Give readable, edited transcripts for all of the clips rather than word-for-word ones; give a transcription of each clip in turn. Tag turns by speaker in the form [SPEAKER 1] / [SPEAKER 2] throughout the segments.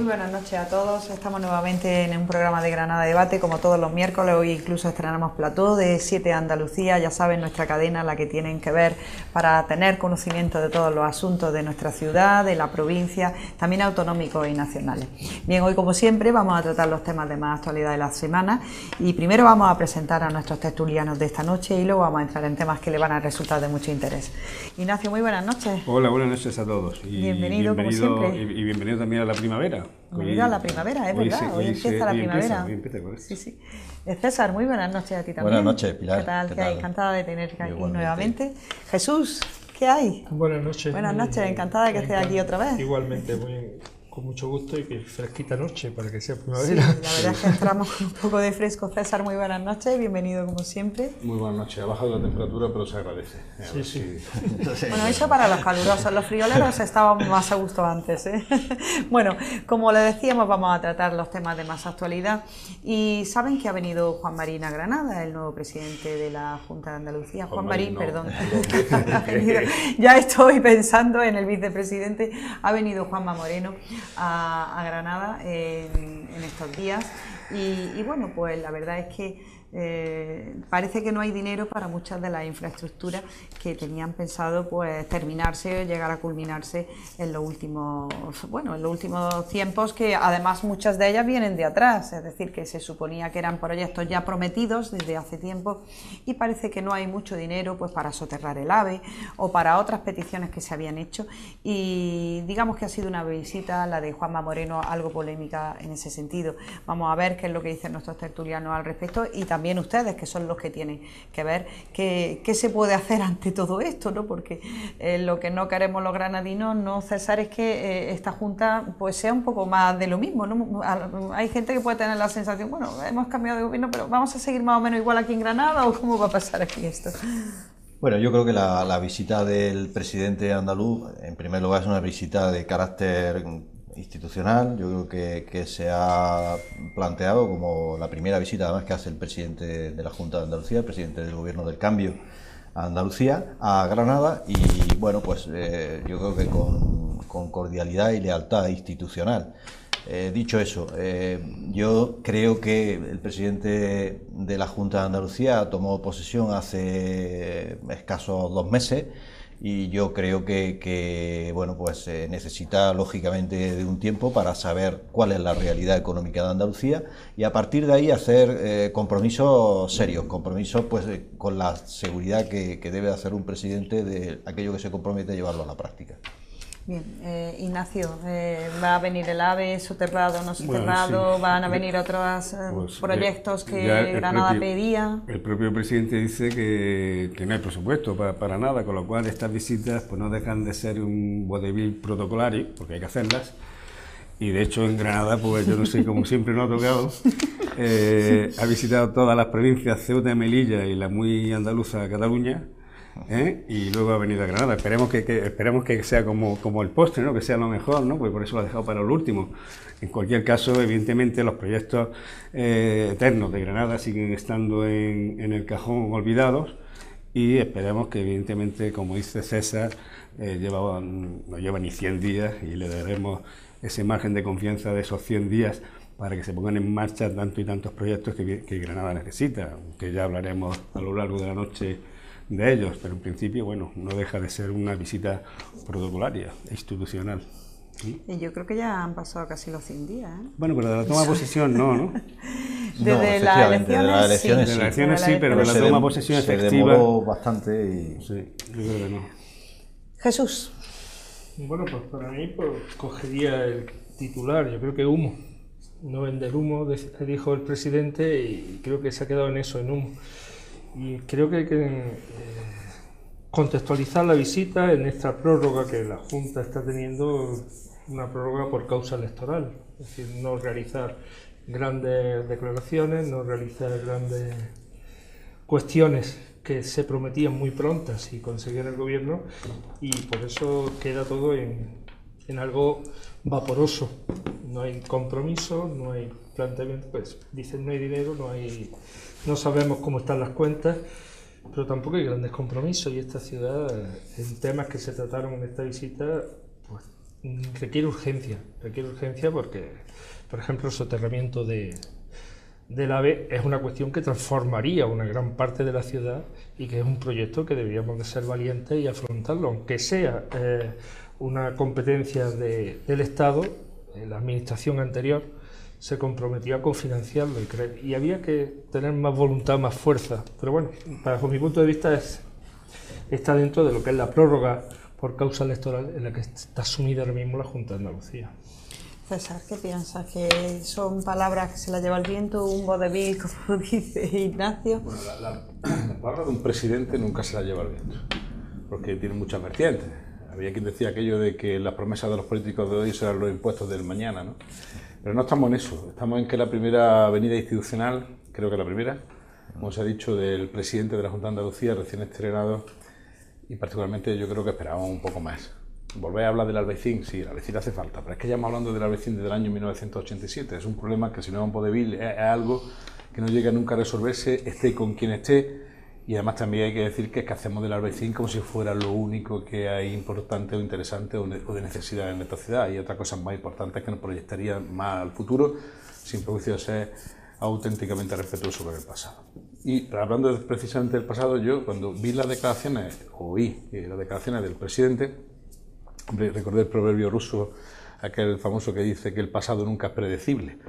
[SPEAKER 1] buenas noches a todos. Estamos nuevamente en un programa de Granada Debate, como todos los miércoles. Hoy incluso estrenamos plató de 7 Andalucía, ya saben, nuestra cadena, la que tienen que ver para tener conocimiento de todos los asuntos de nuestra ciudad, de la provincia, también autonómicos y nacionales. Bien, hoy como siempre vamos a tratar los temas de más actualidad de la semana y primero vamos a presentar a nuestros tertulianos de esta noche y luego vamos a entrar en temas que le van a resultar de mucho interés. Ignacio, muy buenas noches.
[SPEAKER 2] Hola, buenas noches a todos.
[SPEAKER 1] Bienvenido como siempre.
[SPEAKER 2] Y bienvenido también a la primavera.
[SPEAKER 1] Bienvenido a la primavera, es verdad, hoy empieza la primavera.
[SPEAKER 2] Hoy empieza con esto.
[SPEAKER 1] Sí, sí. César, muy buenas noches a ti también.
[SPEAKER 3] Buenas noches, Pilar.
[SPEAKER 1] ¿Qué tal? ¿Qué hay? Encantada de tenerte aquí
[SPEAKER 3] Igualmente.
[SPEAKER 1] nuevamente. Jesús, ¿qué hay?
[SPEAKER 4] Buenas noches.
[SPEAKER 1] Buenas noches, encantada de que estés aquí otra vez.
[SPEAKER 4] Igualmente, con mucho gusto y que fresquita noche para que sea
[SPEAKER 1] Sí,
[SPEAKER 4] primavera.
[SPEAKER 1] la verdad es que entramos con un poco de fresco. César, muy buenas noches, bienvenido como siempre.
[SPEAKER 2] Muy buenas noches. Ha bajado la temperatura, pero se agradece.
[SPEAKER 4] Sí.
[SPEAKER 1] Bueno, eso para los calurosos, los frioleros estábamos más a gusto antes, ¿eh? Bueno, como le decíamos, vamos a tratar los temas de más actualidad y saben que ha venido Juan Marín a Granada, el nuevo presidente de la Junta de Andalucía. Juan Marín, perdón. Ya estoy pensando en el vicepresidente. Ha venido Juanma Moreno a Granada en estos días y bueno, pues la verdad es que parece que no hay dinero para muchas de las infraestructuras que tenían pensado pues terminarse o llegar a culminarse en los últimos tiempos, que además muchas de ellas vienen de atrás, es decir, que se suponía que eran proyectos ya prometidos desde hace tiempo y parece que no hay mucho dinero pues para soterrar el AVE o para otras peticiones que se habían hecho y digamos que ha sido una visita, la de Juanma Moreno, algo polémica en ese sentido. Vamos a ver qué es lo que dicen nuestros tertulianos al respecto y también ustedes, que son los que tienen que ver qué se puede hacer ante todo esto, ¿no? Porque lo que no queremos los granadinos, no, César, es que esta Junta pues sea un poco más de lo mismo, ¿no? Hay gente que puede tener la sensación, bueno, hemos cambiado de gobierno, pero ¿vamos a seguir más o menos igual aquí en Granada o cómo va a pasar aquí esto?
[SPEAKER 3] Bueno, yo creo que la visita del presidente andaluz, en primer lugar, es una visita de carácter institucional. Yo creo que se ha planteado como la primera visita además que hace el presidente de la Junta de Andalucía, el presidente del Gobierno del Cambio a Andalucía, a Granada y bueno, pues yo creo que con cordialidad y lealtad institucional. Dicho eso, yo creo que el presidente de la Junta de Andalucía tomó posesión hace escasos 2 meses y yo creo que bueno, pues necesita lógicamente de un tiempo para saber cuál es la realidad económica de Andalucía y a partir de ahí hacer compromisos serios, compromisos pues con la seguridad que debe hacer un presidente de aquello que se compromete a llevarlo a la práctica.
[SPEAKER 1] Bien, Ignacio, ¿va a venir el AVE soterrado o no soterrado?
[SPEAKER 2] Bueno, sí.
[SPEAKER 1] ¿Van a venir otros proyectos que Granada pedía?
[SPEAKER 2] El propio presidente dice que no hay presupuesto para nada, con lo cual estas visitas pues no dejan de ser un vodevil protocolario, porque hay que hacerlas. Y de hecho en Granada, pues yo no sé, como siempre no ha tocado, ha visitado todas las provincias, Ceuta, Melilla y la muy andaluza Cataluña. Y luego ha venido a Granada. Esperemos que sea como el postre, ¿no? Que sea lo mejor, ¿no? Pues por eso lo ha dejado para lo último. En cualquier caso, evidentemente, los proyectos eternos de Granada siguen estando en el cajón olvidados y esperemos que, evidentemente, como dice César, no lleva ni 100 días y le daremos ese margen de confianza de esos 100 días para que se pongan en marcha tantos y tantos proyectos que Granada necesita, que ya hablaremos a lo largo de la noche de ellos, pero en principio, bueno, no deja de ser una visita protocolaria, institucional.
[SPEAKER 1] Y yo creo que ya han pasado casi los 100 días, ¿eh?
[SPEAKER 2] Bueno, pero de la toma de posesión no.
[SPEAKER 1] Desde las elecciones
[SPEAKER 2] sí, pero de la toma de posesión efectiva
[SPEAKER 3] se demoró bastante y...
[SPEAKER 2] Sí, yo creo que no.
[SPEAKER 1] Jesús.
[SPEAKER 4] Bueno, pues para mí cogería el titular, yo creo que humo. No vender humo, dijo el presidente y creo que se ha quedado en eso, en humo. Y creo que hay que contextualizar la visita en esta prórroga que la Junta está teniendo, una prórroga por causa electoral, es decir, no realizar grandes declaraciones, no realizar grandes cuestiones que se prometían muy prontas si conseguían el gobierno y por eso queda todo en algo vaporoso, no hay compromiso, no hay planteamiento, pues dicen no hay dinero, no sabemos cómo están las cuentas, pero tampoco hay grandes compromisos y esta ciudad, en temas que se trataron en esta visita, pues requiere urgencia porque, por ejemplo, el soterramiento del AVE es una cuestión que transformaría una gran parte de la ciudad y que es un proyecto que deberíamos de ser valientes y afrontarlo, aunque sea una competencia del Estado. La administración anterior se comprometió a cofinanciarlo y había que tener más voluntad, más fuerza, pero bueno, bajo mi punto de vista está dentro de lo que es la prórroga por causa electoral en la que está sumida ahora mismo la Junta de Andalucía.
[SPEAKER 1] César, ¿qué piensas? ¿Que son palabras que se las lleva el viento, un vodevil, como dice Ignacio?
[SPEAKER 5] Bueno, la palabra de un presidente nunca se la lleva el viento, porque tiene muchas vertientes. Había quien decía aquello de que las promesas de los políticos de hoy serán los impuestos del mañana, ¿no? Pero no estamos en eso, estamos en que la primera venida institucional, creo que la primera, como se ha dicho, del presidente de la Junta de Andalucía, recién estrenado, y particularmente yo creo que esperábamos un poco más. Volver a hablar del Albaicín, sí, el Albaicín hace falta, pero es que ya estamos hablando del Albaicín desde el año 1987. Es un problema que, si no es un vodevil, es algo que no llega nunca a resolverse, esté con quien esté. Y además también hay que decir que es que hacemos del Albaicín como si fuera lo único que hay importante o interesante o de necesidad en nuestra ciudad. Y otras cosas más importantes que nos proyectarían más al futuro, sin prejuicio de ser auténticamente respetuoso con el pasado. Y hablando precisamente del pasado, yo cuando vi las declaraciones, oí las declaraciones del presidente, hombre, recordé el proverbio ruso, aquel famoso que dice que el pasado nunca es predecible.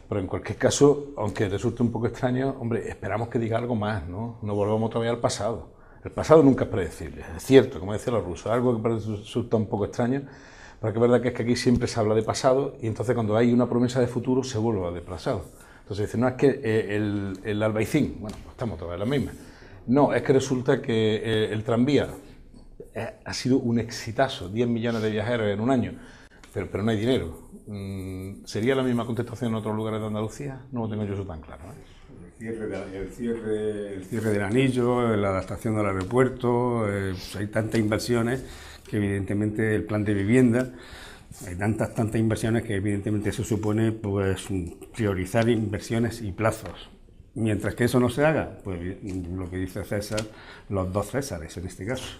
[SPEAKER 5] Pero en cualquier caso, aunque resulte un poco extraño, hombre, esperamos que diga algo más, ¿no? No volvamos todavía al pasado. El pasado nunca es predecible, es cierto, como decían los rusos, algo que resulta un poco extraño, pero que es verdad que es que aquí siempre se habla de pasado y entonces cuando hay una promesa de futuro se vuelve a de pasado. Entonces dicen, no, es que el Albaicín, bueno, pues estamos todavía en la misma. No, es que resulta que el tranvía ha sido un exitazo, 10 millones de viajeros en un año, pero no hay dinero. ¿Sería la misma contestación en otros lugares de Andalucía? No lo tengo yo eso tan claro, ¿eh?
[SPEAKER 2] El cierre del anillo, la adaptación del aeropuerto, hay tantas inversiones que evidentemente el plan de vivienda, hay tantas inversiones que evidentemente eso supone pues priorizar inversiones y plazos. Mientras que eso no se haga, pues lo que dice César, los dos Césares en este caso.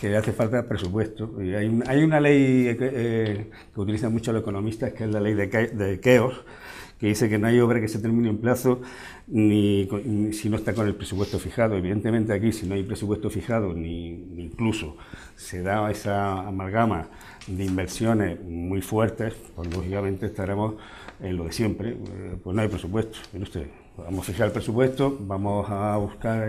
[SPEAKER 2] Que hace falta presupuesto. Y hay una ley que utilizan mucho los economistas, que es la ley de Keops, que dice que no hay obra que se termine en plazo ni si no está con el presupuesto fijado. Evidentemente aquí, si no hay presupuesto fijado, ni incluso se da esa amalgama de inversiones muy fuertes, pues lógicamente estaremos en lo de siempre, pues no hay presupuesto. Mire usted, vamos a fijar el presupuesto, vamos a buscar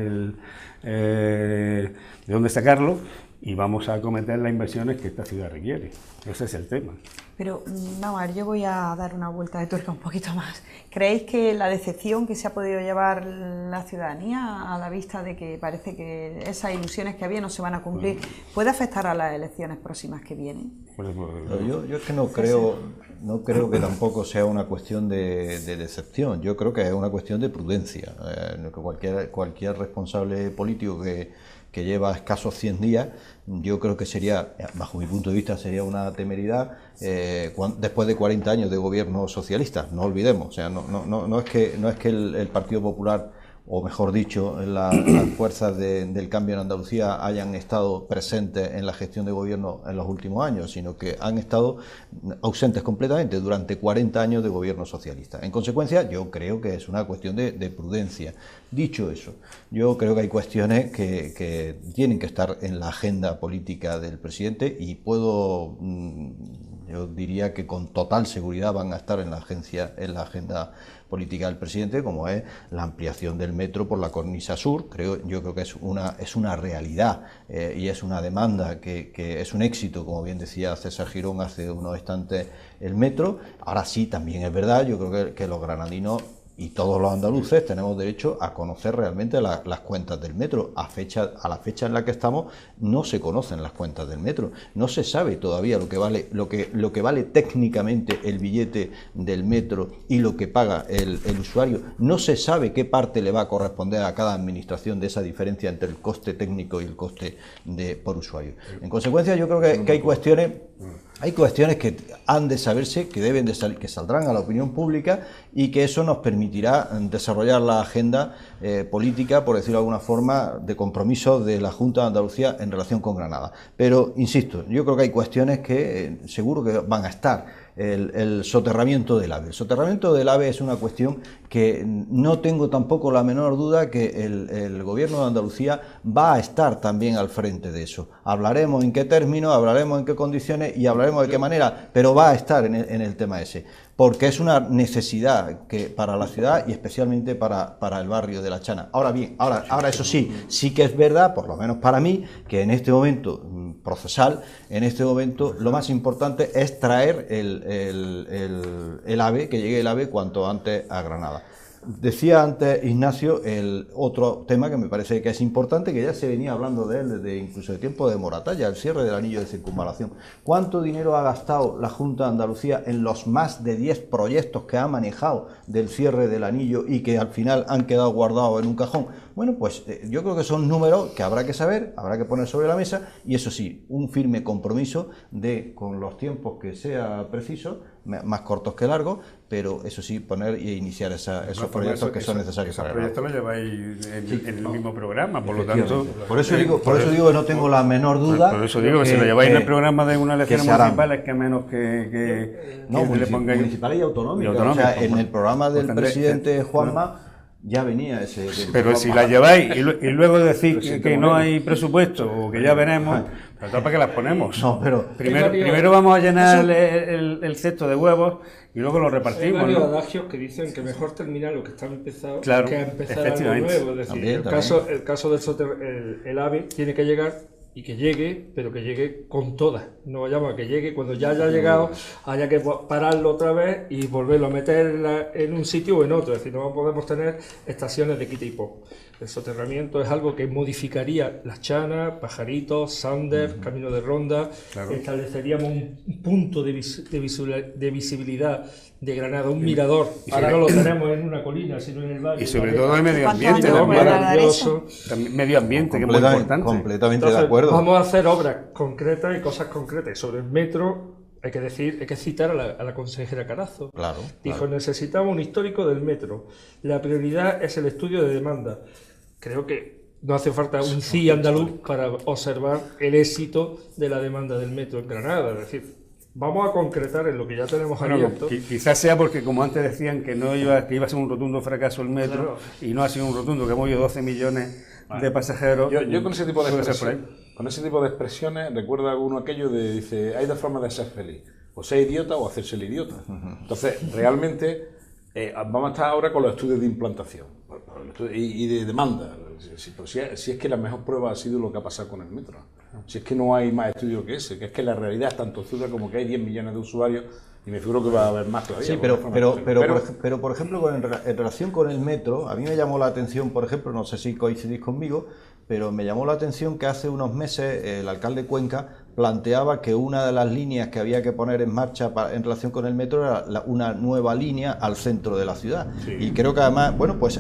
[SPEAKER 2] de dónde sacarlo y vamos a acometer las inversiones que esta ciudad requiere. Ese es el tema.
[SPEAKER 1] Pero, vamos a ver, yo voy a dar una vuelta de tuerca un poquito más. ¿Creéis que la decepción que se ha podido llevar la ciudadanía a la vista de que parece que esas ilusiones que había no se van a cumplir, puede afectar a las elecciones próximas que vienen?
[SPEAKER 3] Yo es que no creo que tampoco sea una cuestión de decepción. Yo creo que es una cuestión de prudencia. Cualquier responsable político que lleva escasos 100 días, yo creo que sería, bajo mi punto de vista, sería una temeridad después de 40 años de gobierno socialista, no olvidemos. O sea, no es que el Partido Popular, o mejor dicho, las fuerzas del cambio en Andalucía hayan estado presentes en la gestión de gobierno en los últimos años, sino que han estado ausentes completamente durante 40 años de gobierno socialista. En consecuencia, yo creo que es una cuestión de prudencia. Dicho eso, yo creo que hay cuestiones que tienen que estar en la agenda política del presidente y yo diría que con total seguridad van a estar en la agenda política del presidente, como es la ampliación del metro por la cornisa sur. Yo creo que es una realidad y es una demanda que es un éxito, como bien decía César Girón hace unos instantes, el metro. Ahora sí, también es verdad, yo creo que los granadinos y todos los andaluces tenemos derecho a conocer realmente las cuentas del metro. A la fecha en la que estamos no se conocen las cuentas del metro, no se sabe todavía lo que vale técnicamente el billete del metro y lo que paga el usuario. No se sabe qué parte le va a corresponder a cada administración de esa diferencia entre el coste técnico y el coste por usuario. En consecuencia, yo creo que hay cuestiones Hay cuestiones que han de saberse, que deben de salir, que saldrán a la opinión pública y que eso nos permitirá desarrollar la agenda política, por decirlo de alguna forma, de compromiso de la Junta de Andalucía en relación con Granada. Pero, insisto, yo creo que hay cuestiones que seguro que van a estar. El soterramiento del AVE. El soterramiento del AVE es una cuestión que no tengo tampoco la menor duda que el Gobierno de Andalucía va a estar también al frente de eso. Hablaremos en qué términos, hablaremos en qué condiciones y hablaremos de qué manera, pero va a estar en el tema ese, porque es una necesidad que para la ciudad y especialmente para el barrio de La Chana. Ahora bien, ahora eso sí que es verdad, por lo menos para mí, que en este momento procesal, en este momento lo más importante es traer el AVE, que llegue el AVE cuanto antes a Granada. Decía antes Ignacio el otro tema que me parece que es importante, que ya se venía hablando de él desde incluso el tiempo de Moratalla, el cierre del anillo de circunvalación. ¿Cuánto dinero ha gastado la Junta de Andalucía en los más de 10 proyectos que ha manejado del cierre del anillo y que al final han quedado guardados en un cajón? Bueno, pues yo creo que son números que habrá que saber, habrá que poner sobre la mesa y eso sí, un firme compromiso de, con los tiempos que sea preciso, más cortos que largos, pero eso sí, poner e iniciar esos proyectos que son necesarios para
[SPEAKER 2] Esos proyectos los lleváis en el mismo programa, por lo tanto...
[SPEAKER 3] Por eso digo que no tengo la menor duda...
[SPEAKER 2] Por eso digo que si lo lleváis en el programa de unas elecciones municipales, que menos que le pongáis...
[SPEAKER 3] Municipales y autonómicas. O sea, en el programa del presidente Juanma ya venía ese...
[SPEAKER 2] Pero si la lleváis y luego decís que no hay presupuesto o que ya veremos, ¿para qué las ponemos?
[SPEAKER 3] No, pero...
[SPEAKER 2] Primero vamos a llenar el cesto de huevos y luego lo repartimos.
[SPEAKER 4] Hay varios adagios que dicen que mejor terminar lo que está empezado que empezar algo nuevo. Es decir,
[SPEAKER 3] también.
[SPEAKER 4] El caso del el AVE tiene que llegar y que llegue, pero que llegue con todas. No vayamos a que llegue cuando ya haya llegado, haya que pararlo otra vez y volverlo a meter en un sitio o en otro. Es decir, no podemos tener estaciones de quita y pon. El soterramiento es algo que modificaría Las Chanas, Pajaritos, Sander, Camino de Ronda. Claro. Estableceríamos un punto de visibilidad de Granada, un mirador. Ahora no lo tenemos en una colina, sino en el valle.
[SPEAKER 2] Y sobre todo el medio ambiente. Medio ambiente, que es muy importante.
[SPEAKER 3] Completamente de acuerdo.
[SPEAKER 4] Vamos a hacer obras concretas y cosas concretas. Y sobre el metro hay que citar a la consejera Carazo.
[SPEAKER 3] Claro.
[SPEAKER 4] Dijo, necesitamos un histórico del metro. La prioridad es el estudio de demanda. Creo que no hace falta un CIE andaluz para observar el éxito de la demanda del metro en Granada. Es decir, vamos a concretar en lo que ya tenemos abierto.
[SPEAKER 2] Quizás sea porque, como antes decían, que iba a ser un rotundo fracaso el metro, claro, y no ha sido un rotundo, que hemos movido 12 millones de pasajeros.
[SPEAKER 5] Yo con ese tipo de expresiones recuerdo alguno aquello de, dice, hay dos formas de ser feliz, o ser idiota o hacerse el idiota. Entonces, realmente, vamos a estar ahora con los estudios de implantación y de demanda. Si es que la mejor prueba ha sido lo que ha pasado con el metro. Si es que no hay más estudios que ese, que es que la realidad es tan tozuda como que hay 10 millones de usuarios y me figuro que va a haber más todavía.
[SPEAKER 3] Sí, pero por ejemplo, en relación con el metro, a mí me llamó la atención, por ejemplo, no sé si coincidís conmigo, pero me llamó la atención que hace unos meses el alcalde de Cuenca planteaba que una de las líneas que había que poner en marcha en relación con el metro era una nueva línea al centro de la ciudad. Sí. Y creo que además, bueno, pues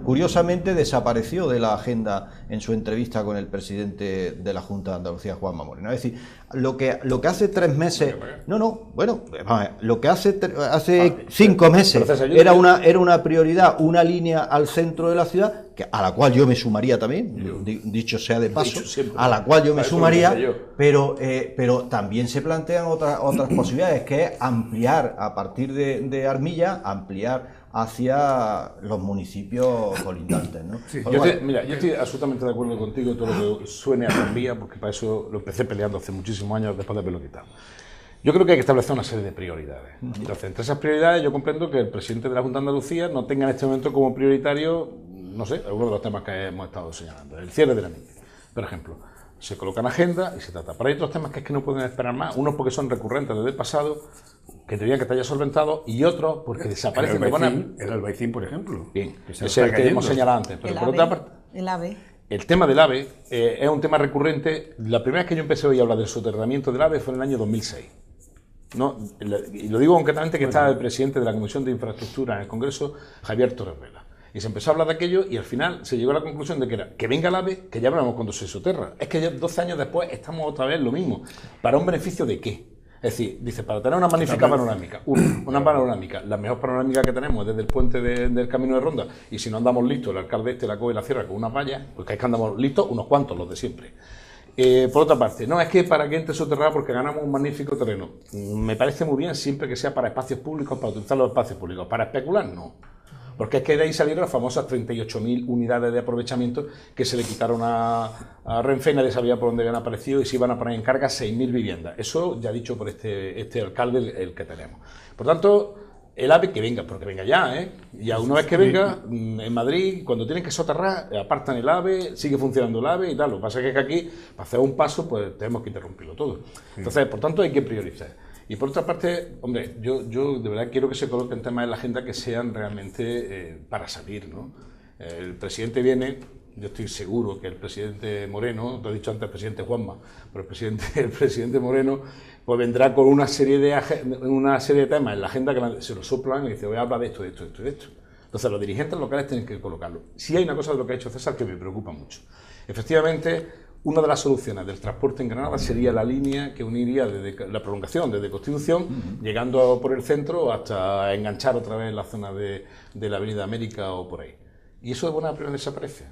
[SPEAKER 3] curiosamente desapareció de la agenda en su entrevista con el presidente de la Junta de Andalucía, Juanma Moreno. Es decir, lo que hace 3 meses... lo que hace 5 meses era una prioridad, una línea al centro de la ciudad, a la cual yo me sumaría también, dicho sea de paso, a la cual yo me sumaría, pero también se plantean otras posibilidades, que es ampliar a partir de Armilla, ampliar hacia los municipios colindantes, ¿no?
[SPEAKER 5] Sí. Yo estoy absolutamente de acuerdo contigo todo lo que suene a tranvía, porque para eso lo empecé peleando hace muchísimos años después de haberlo quitado. Yo creo que hay que establecer una serie de prioridades. Entonces, entre esas prioridades yo comprendo que el presidente de la Junta de Andalucía no tenga en este momento como prioritario, no sé, algunos de los temas que hemos estado señalando. El cierre de la anillo, por ejemplo. Se coloca en agenda y se trata. Pero hay otros temas que es que no pueden esperar más. Unos porque son recurrentes desde el pasado, que tendrían que estar ya solventados, y otros porque desaparecen.
[SPEAKER 2] El Albaicín, por ejemplo.
[SPEAKER 5] Bien, ese es el que hemos señalado antes. Pero por otra parte,
[SPEAKER 1] el AVE.
[SPEAKER 5] El tema del AVE es un tema recurrente. La primera vez que yo empecé a oír hablar del soterramiento del AVE fue en el año 2006. No, y lo digo concretamente que estaba el presidente de la Comisión de Infraestructura en el Congreso, Javier Torres Vela. Y se empezó a hablar de aquello y al final se llegó a la conclusión de que era que venga el AVE, que ya hablamos cuando se soterra. Es que ya 12 años después estamos otra vez lo mismo. ¿Para un beneficio de qué? Es decir, dice, para tener una magnífica panorámica, una panorámica, la mejor panorámica que tenemos desde el puente del Camino de Ronda, y si no andamos listos, el alcalde la coge y la cierra con una valla, porque es que andamos listos unos cuantos, los de siempre. Por otra parte, no, es que para que entre soterrado porque ganamos un magnífico terreno. Me parece muy bien siempre que sea para espacios públicos, para utilizar los espacios públicos. Para especular, no. Porque es que de ahí salieron las famosas 38.000 unidades de aprovechamiento que se le quitaron a Renfe, nadie sabía por dónde habían aparecido y se iban a poner en carga 6.000 viviendas. Eso ya dicho por este alcalde, el que tenemos. Por tanto, el AVE que venga, pero que venga ya, ¿eh? Ya una vez que venga, en Madrid, cuando tienen que soterrar, apartan el AVE, sigue funcionando el AVE y tal. Lo que pasa es que aquí, para hacer un paso, pues tenemos que interrumpirlo todo. Entonces, por tanto, hay que priorizar. Y por otra parte, hombre, yo de verdad quiero que se coloquen temas en la agenda que sean realmente para salir, ¿no? El presidente viene, yo estoy seguro que el presidente Moreno, lo he dicho antes el presidente Juanma, pero el presidente Moreno pues vendrá con una serie de temas en la agenda que se lo soplan y dice, voy a hablar de esto, de esto, de esto, de esto. Entonces los dirigentes locales tienen que colocarlo. Sí hay una cosa de lo que ha hecho César que me preocupa mucho. Efectivamente, una de las soluciones del transporte en Granada sería la línea que uniría desde la prolongación desde Constitución, llegando por el centro hasta enganchar otra vez la zona de la Avenida América o por ahí. Y eso de buena primera desaparece.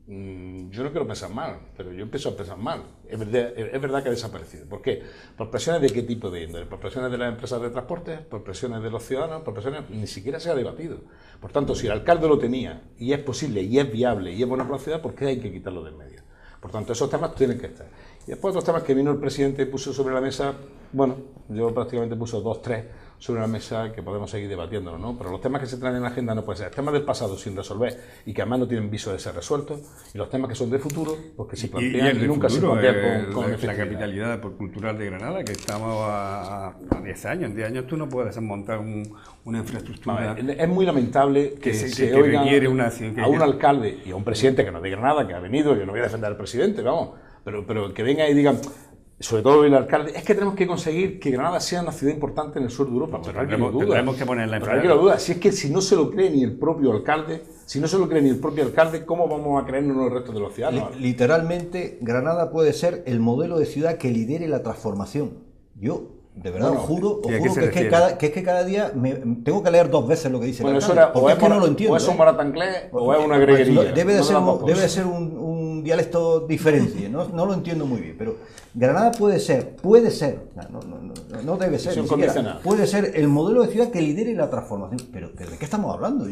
[SPEAKER 5] Yo no quiero pensar mal, pero yo empiezo a pensar mal. Es verdad que ha desaparecido. ¿Por qué? ¿Por presiones de qué tipo de índole? ¿Por presiones de las empresas de transporte? ¿Por presiones de los ciudadanos? ¿Por presiones? Ni siquiera se ha debatido. Por tanto, si el alcalde lo tenía, y es posible, y es viable, y es buena para la ciudad, ¿por qué hay que quitarlo del medio? Por tanto, esos temas tienen que estar. Y después otros temas que vino el presidente y puso sobre la mesa, bueno, yo prácticamente puso 2, 3 sobre la mesa que podemos seguir debatiéndolo, ¿no? Pero los temas que se traen en la agenda no pueden ser temas del pasado sin resolver y que además no tienen viso de ser resueltos, y los temas que son de futuro, pues que se plantean y nunca se plantean con
[SPEAKER 2] la capitalidad cultural de Granada, que estamos a 10 años. En 10 años tú no puedes montar una infraestructura.
[SPEAKER 5] Es muy lamentable que se oiga a un alcalde y a un presidente que no es de Granada, que ha venido, yo no voy a defender al presidente, vamos, pero que venga y digan, sobre todo el alcalde, es que tenemos que conseguir que Granada sea una ciudad importante en el sur de Europa. Pero
[SPEAKER 2] tendremos que ponerla en
[SPEAKER 5] práctica. Pero hay que duda. Si es que si no se lo cree ni el propio alcalde, ¿cómo vamos a creernos el resto de los ciudadanos?
[SPEAKER 3] Literalmente, Granada puede ser el modelo de ciudad que lidere la transformación. Yo, de verdad, os juro que es que cada día tengo que leer 2 veces lo que dice el alcalde, porque es que no lo entiendo.
[SPEAKER 5] O es un baratanglés o es una greguería.
[SPEAKER 3] Debe de ser un dialecto diferente, no lo entiendo muy bien, pero Granada puede ser, no debe ser, ni siquiera, puede ser el modelo de ciudad que lidere la transformación. Pero ¿de qué estamos hablando?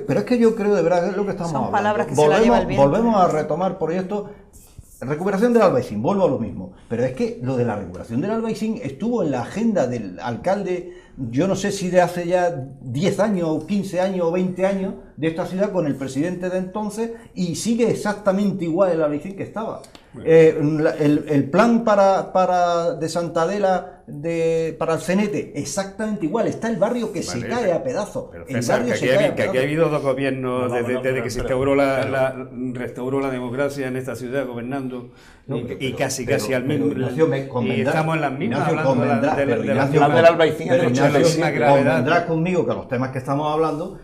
[SPEAKER 3] Pero es que yo creo de verdad que es lo que estamos hablando.
[SPEAKER 1] Palabras que se la lleva el viento.
[SPEAKER 3] Volvemos a retomar proyectos. Recuperación del Albaicín, vuelvo a lo mismo. Pero es que lo de la recuperación del Albaicín estuvo en la agenda del alcalde, yo no sé si de hace ya 10 años, o 15 años, o 20 años, de esta ciudad con el presidente de entonces, y sigue exactamente igual el Albaicín que estaba. El plan de Santa Adela para el Cenete, exactamente igual. Está el barrio que se cae a pedazos.
[SPEAKER 2] El barrio que aquí ha habido 2 gobiernos desde que se restauró la democracia en esta ciudad gobernando y casi al mismo. Y estamos en las mismas hablando
[SPEAKER 3] del Albaicín. Convendrás conmigo que los temas que estamos hablando,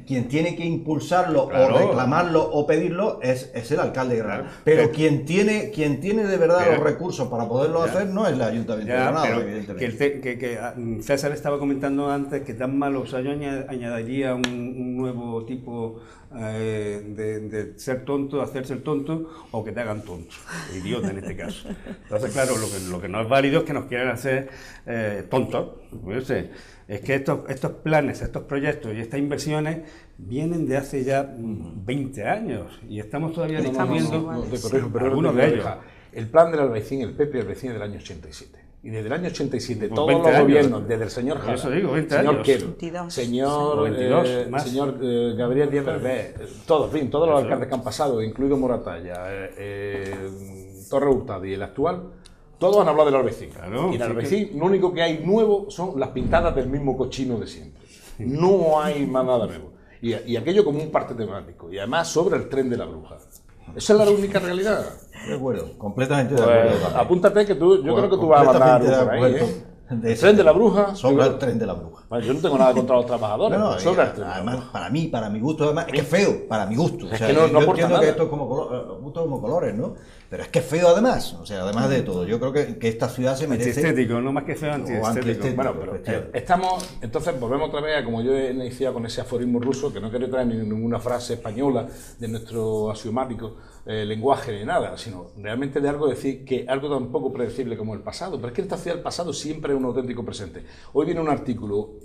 [SPEAKER 3] quien tiene que impulsarlo o reclamarlo o pedirlo es el alcalde de Granada. Pero quien tiene de verdad los recursos para poderlo hacer no es el Ayuntamiento de Granada.
[SPEAKER 2] Que César estaba comentando antes que tan malo, o sea, yo añadiría un nuevo tipo de ser tonto, hacerse el tonto, o que te hagan tonto, idiota en este caso. Entonces, claro, lo que no es válido es que nos quieran hacer tontos. Es que estos planes, estos proyectos y estas inversiones vienen de hace ya 20 años y estamos todavía discutiendo algunos de ellos.
[SPEAKER 5] El plan del Albaicín, el PP Albaicín es del año 87. Y desde el año 87, todos los gobiernos, desde el señor Jara, señor Quero, señor Gabriel Díaz Berbé, todos los alcaldes que han pasado, incluido Moratalla, Torre Hurtado y el actual, todos han hablado del Albaicín. Y en el Albaicín lo único que hay nuevo son las pintadas del mismo cochino de siempre. No hay más nada nuevo. Y aquello como un parque temático. Y además sobre el tren de la Bruja. Esa es la única realidad.
[SPEAKER 3] De acuerdo, completamente de acuerdo.
[SPEAKER 5] Apúntate que yo creo que tú vas a mandar por ahí, El tren de la Bruja.
[SPEAKER 3] Sobre el tren de la Bruja.
[SPEAKER 5] Bueno, yo no tengo nada contra los trabajadores. Sobre el tren.
[SPEAKER 3] Además, para mi gusto, además, es que es feo, para mi gusto.
[SPEAKER 5] Es que no
[SPEAKER 3] yo entiendo que esto es como gustos como colores, ¿no? pero es que es feo además, o sea, además de todo. Yo creo que esta ciudad se merece...
[SPEAKER 2] Antiestético, no más que feo, antiestético.
[SPEAKER 5] Bueno, pero estamos, entonces volvemos otra vez a como yo he iniciado con ese aforismo ruso, que no quiero traer ninguna frase española de nuestro axiomático lenguaje ni nada, sino realmente de algo decir que algo tan poco predecible como el pasado. Pero es que en esta ciudad el pasado siempre es un auténtico presente. Hoy viene un artículo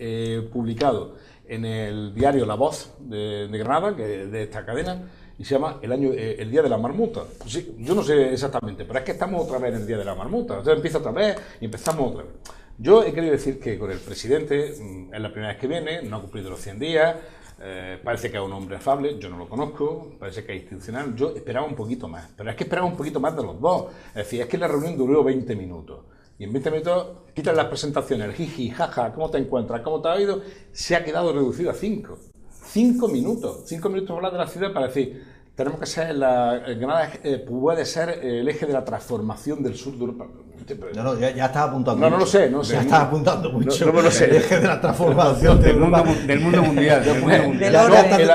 [SPEAKER 5] publicado en el diario La Voz de Granada, de esta cadena, y se llama el Día de la Marmota. Pues sí, yo no sé exactamente, pero es que estamos otra vez en el Día de la Marmota. Entonces empieza otra vez y empezamos otra vez. Yo he querido decir que con el presidente es la primera vez que viene, no ha cumplido los 100 días, parece que es un hombre afable, yo no lo conozco, parece que es institucional. Yo esperaba un poquito más, pero es que esperaba un poquito más de los dos. Es decir, es que la reunión duró 20 minutos. Y en 20 minutos quitan las presentaciones, el jiji, jaja, ¿cómo te encuentras? ¿Cómo te ha ido? Se ha quedado reducido a 5. 5 minutos. 5 minutos para hablar de la ciudad para decir, tenemos que ser, Granada puede ser el eje de la transformación del sur de Europa.
[SPEAKER 3] No, ya estás apuntando.
[SPEAKER 5] No lo sé.
[SPEAKER 3] Ya estás apuntando mucho.
[SPEAKER 5] No lo sé.
[SPEAKER 3] El eje de la transformación
[SPEAKER 2] del mundo mundial.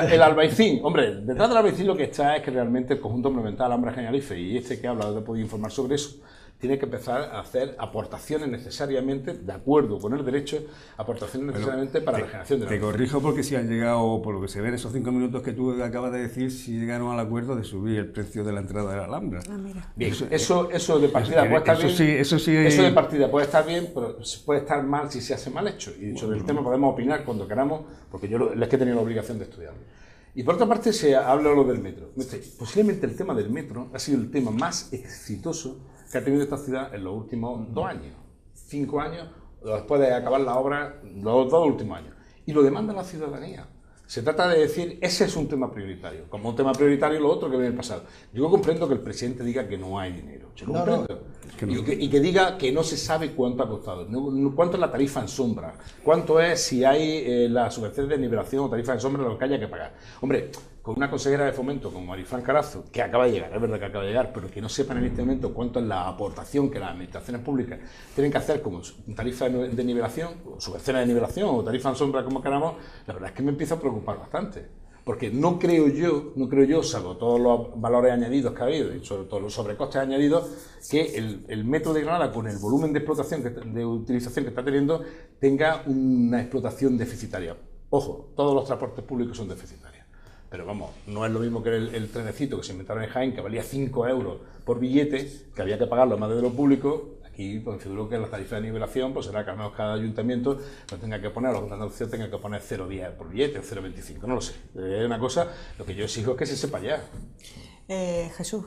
[SPEAKER 5] El Albaicín. Hombre, detrás del Albaicín lo que está es que realmente el conjunto monumental Alhambra Generalife, y que ha hablado de poder informar sobre eso, tiene que empezar a hacer aportaciones necesariamente, de acuerdo con el derecho, aportaciones necesariamente para la generación de la...
[SPEAKER 2] Te corrijo porque si han llegado, por lo que se ve en esos 5 minutos que tú acabas de decir, si llegaron al acuerdo de subir el precio de la entrada de la Alhambra.
[SPEAKER 5] Bien, eso de partida puede estar bien. Eso de partida puede estar bien, pero puede estar mal si se hace mal hecho. Y sobre el tema podemos opinar cuando queramos, porque yo es que he tenido la obligación de estudiarlo. Y por otra parte se habla lo del metro. Posiblemente el tema del metro ha sido el tema más exitoso que ha tenido esta ciudad en los últimos 2 años, 5 años, después de acabar la obra, los 2 últimos años. Y lo demanda la ciudadanía. Se trata de decir, ese es un tema prioritario. Como un tema prioritario lo otro que viene en el pasado. Yo comprendo que el presidente diga que no hay dinero. Yo lo comprendo. Y que diga que no se sabe cuánto ha costado, cuánto es la tarifa en sombra, cuánto es si hay la subvención de nivelación o tarifa en sombra lo que haya que pagar. Hombre, con una consejera de fomento como Marifran Carazo, que acaba de llegar, es verdad que acaba de llegar, pero que no sepan en este momento cuánto es la aportación que las administraciones públicas tienen que hacer como tarifa de nivelación, o subvenciones de nivelación o tarifa en sombra como queramos, la verdad es que me empieza a preocupar bastante. Porque no creo yo, salvo todos los valores añadidos que ha habido y sobre todo los sobrecostes añadidos, que el metro de Granada, con el volumen de explotación, de utilización que está teniendo, tenga una explotación deficitaria. Ojo, todos los transportes públicos son deficitarios. Pero vamos, no es lo mismo que el trenecito que se inventaron en Jaén, que valía 5 euros por billete, que había que pagarlo más de lo público. Aquí pues, figuro que la tarifa de nivelación pues será que al menos cada ayuntamiento pues, tenga que poner, los Andalucía tenga que poner 0,10 por billete o 0,25, no lo sé. Es una cosa, lo que yo exijo es que se sepa ya.
[SPEAKER 1] Jesús,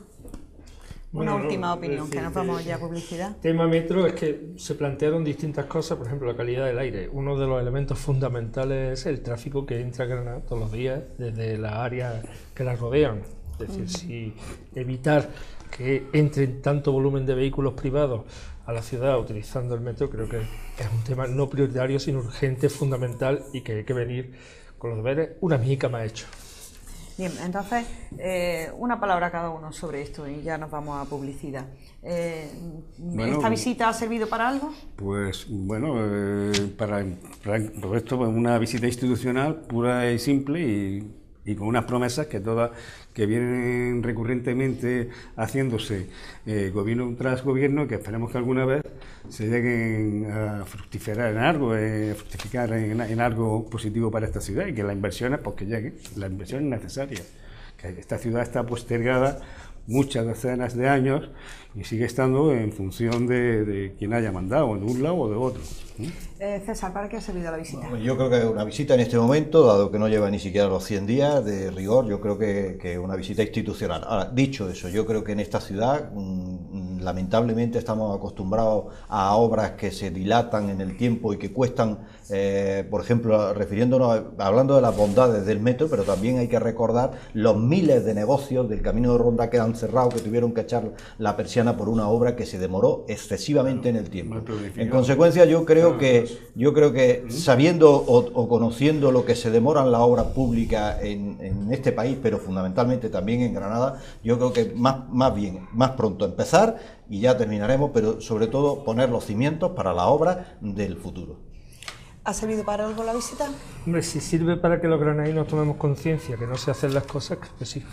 [SPEAKER 1] una última opinión, que nos vamos ya a publicidad.
[SPEAKER 4] Tema metro es que se plantearon distintas cosas, por ejemplo la calidad del aire. Uno de los elementos fundamentales es el tráfico que entra a Granada todos los días desde las áreas que la rodean. Es decir, si evitar que entre tanto volumen de vehículos privados a la ciudad utilizando el metro, creo que es un tema no prioritario, sino urgente, fundamental, y que hay que venir con los deberes una mica más hecho.
[SPEAKER 1] Bien, entonces, una palabra cada uno sobre esto y ya nos vamos a publicidad. ¿Esta visita ha servido para algo?
[SPEAKER 2] Pues bueno, para esto una visita institucional pura y simple y con unas promesas que vienen recurrentemente haciéndose gobierno tras gobierno, que esperemos que alguna vez se lleguen a fructificar en algo positivo para esta ciudad, y que las inversiones, pues que lleguen, las inversiones necesarias. Que esta ciudad está postergada muchas decenas de años y sigue estando en función de quien haya mandado, de un lado o de otro.
[SPEAKER 1] César, ¿para qué ha servido la visita?
[SPEAKER 3] Bueno, yo creo que una visita en este momento, dado que no lleva ni siquiera los 100 días de rigor, yo creo que una visita institucional. Ahora, dicho eso, yo creo que en esta ciudad lamentablemente estamos acostumbrados a obras que se dilatan en el tiempo y que cuestan, por ejemplo, hablando de las bondades del metro, pero también hay que recordar los miles de negocios del Camino de Ronda que han cerrado, que tuvieron que echar la persiana por una obra que se demoró excesivamente en el tiempo. En consecuencia, yo creo que sabiendo o conociendo lo que se demoran las obras públicas en este país, pero fundamentalmente también en Granada, yo creo que más pronto empezar y ya terminaremos, pero sobre todo poner los cimientos para las obras del futuro.
[SPEAKER 1] ¿Ha servido para algo la visita?
[SPEAKER 4] Hombre, si sirve para que los granadinos tomemos conciencia, que no se hacen las cosas, pues sí.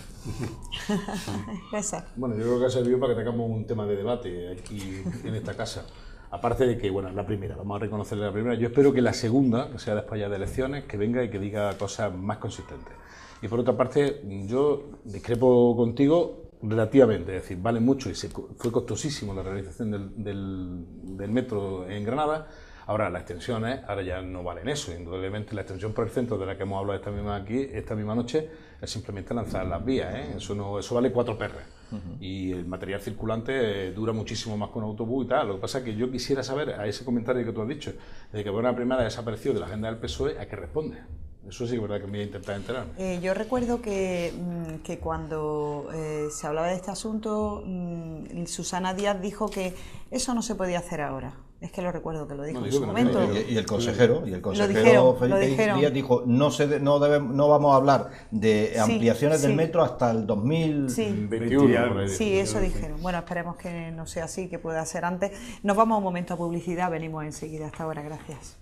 [SPEAKER 1] César.
[SPEAKER 5] Bueno, yo creo que ha servido para que tengamos un tema de debate aquí en esta casa. Aparte de que, bueno, la primera, vamos a reconocerle la primera. Yo espero que la segunda, que sea después ya de elecciones, que venga y que diga cosas más consistentes. Y por otra parte, yo discrepo contigo relativamente, es decir, vale mucho y fue costosísimo la realización del metro en Granada. Ahora las extensiones, ahora ya no valen eso, indudablemente la extensión por el centro de la que hemos hablado esta misma noche es simplemente lanzar las vías, ¿eh? Eso vale 4 perras. Y el material circulante dura muchísimo más que un autobús y tal. Lo que pasa es que yo quisiera saber, a ese comentario que tú has dicho, de que Buena Primera desapareció de la agenda del PSOE, ¿a qué responde? Eso sí que es verdad que me voy a intentar enterarme.
[SPEAKER 1] Yo recuerdo que cuando se hablaba de este asunto, Susana Díaz dijo que eso no se podía hacer ahora. Es que lo recuerdo que lo dijo en su momento.
[SPEAKER 3] Y el consejero
[SPEAKER 1] dijeron,
[SPEAKER 3] Felipe Díaz dijo, no vamos a hablar de ampliaciones del metro hasta el 2021.
[SPEAKER 1] Sí, eso dijeron. Bueno, esperemos que no sea así, que pueda ser antes. Nos vamos un momento a publicidad, venimos enseguida. Hasta ahora, gracias.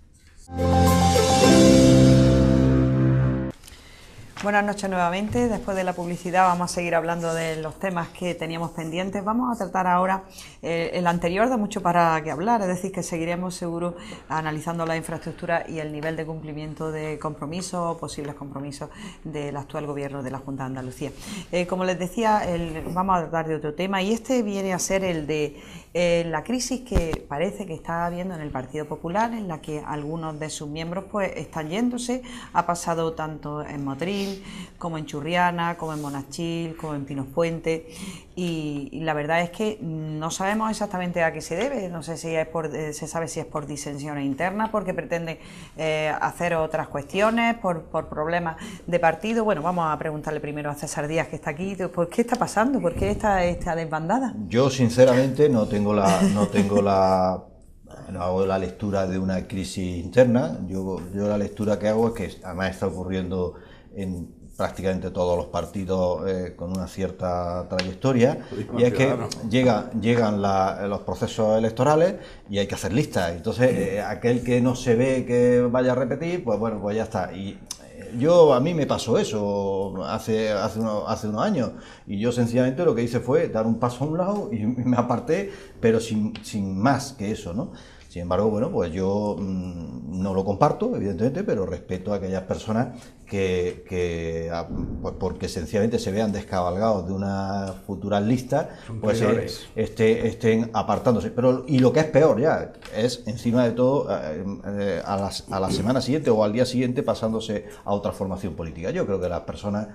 [SPEAKER 1] Buenas noches nuevamente. Después de la publicidad vamos a seguir hablando de los temas que teníamos pendientes. Vamos a tratar ahora el anterior, da mucho para que hablar, es decir, que seguiremos seguro analizando la infraestructura y el nivel de cumplimiento de compromisos o posibles compromisos del actual gobierno de la Junta de Andalucía. Como les decía, vamos a tratar de otro tema y este viene a ser el de la crisis que parece que está habiendo en el Partido Popular, en la que algunos de sus miembros pues están yéndose. Ha pasado tanto en Motril como en Churriana, como en Monachil, como en Pinos Puente, y la verdad es que no sabemos exactamente a qué se debe. No sé si se sabe si es por disensiones internas, porque pretenden hacer otras cuestiones, por problemas de partido. Bueno, vamos a preguntarle primero a César Díaz, que está aquí, pues, ¿qué está pasando? ¿Por qué esta desbandada?
[SPEAKER 3] Yo sinceramente no hago la lectura de una crisis interna. Yo la lectura que hago es que además está ocurriendo en prácticamente todos los partidos con una cierta trayectoria, y es que llegan los procesos electorales y hay que hacer listas. Entonces aquel que no se ve que vaya a repetir, pues bueno, pues ya está. Y a mí me pasó eso hace unos años, y yo sencillamente lo que hice fue dar un paso a un lado y me aparté, pero sin más que eso, ¿no? Sin embargo, bueno, pues yo no lo comparto, evidentemente, pero respeto a aquellas personas que pues porque sencillamente se vean descabalgados de una futura lista, pues estén apartándose. Y lo que es peor ya, es encima de todo a la semana siguiente o al día siguiente pasándose a otra formación política. Yo creo que las personas...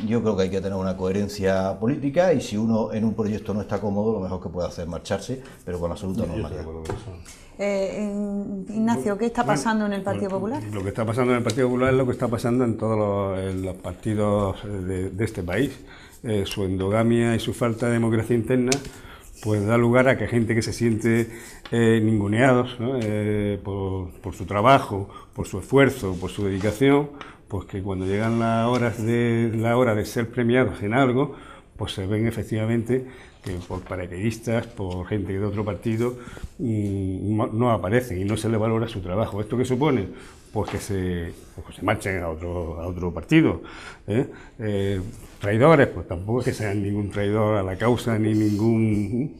[SPEAKER 3] Yo creo que hay que tener una coherencia política, y si uno en un proyecto no está cómodo, lo mejor que puede hacer es marcharse, pero con absoluta normalidad.
[SPEAKER 1] Ignacio, ¿qué está pasando en el Partido Popular?
[SPEAKER 2] Lo que está pasando en el Partido Popular es lo que está pasando en todos los partidos de este país. Su endogamia y su falta de democracia interna pues da lugar a que gente que se siente ninguneados, ¿no? por su trabajo, por su esfuerzo, por su dedicación, pues que cuando llegan la hora de ser premiados en algo, pues se ven efectivamente que por paracaidistas, por gente de otro partido, no aparecen y no se les valora su trabajo. ¿Esto qué supone? Pues que se marchen a otro partido. Traidores, pues tampoco es que sean ningún traidor a la causa, ni un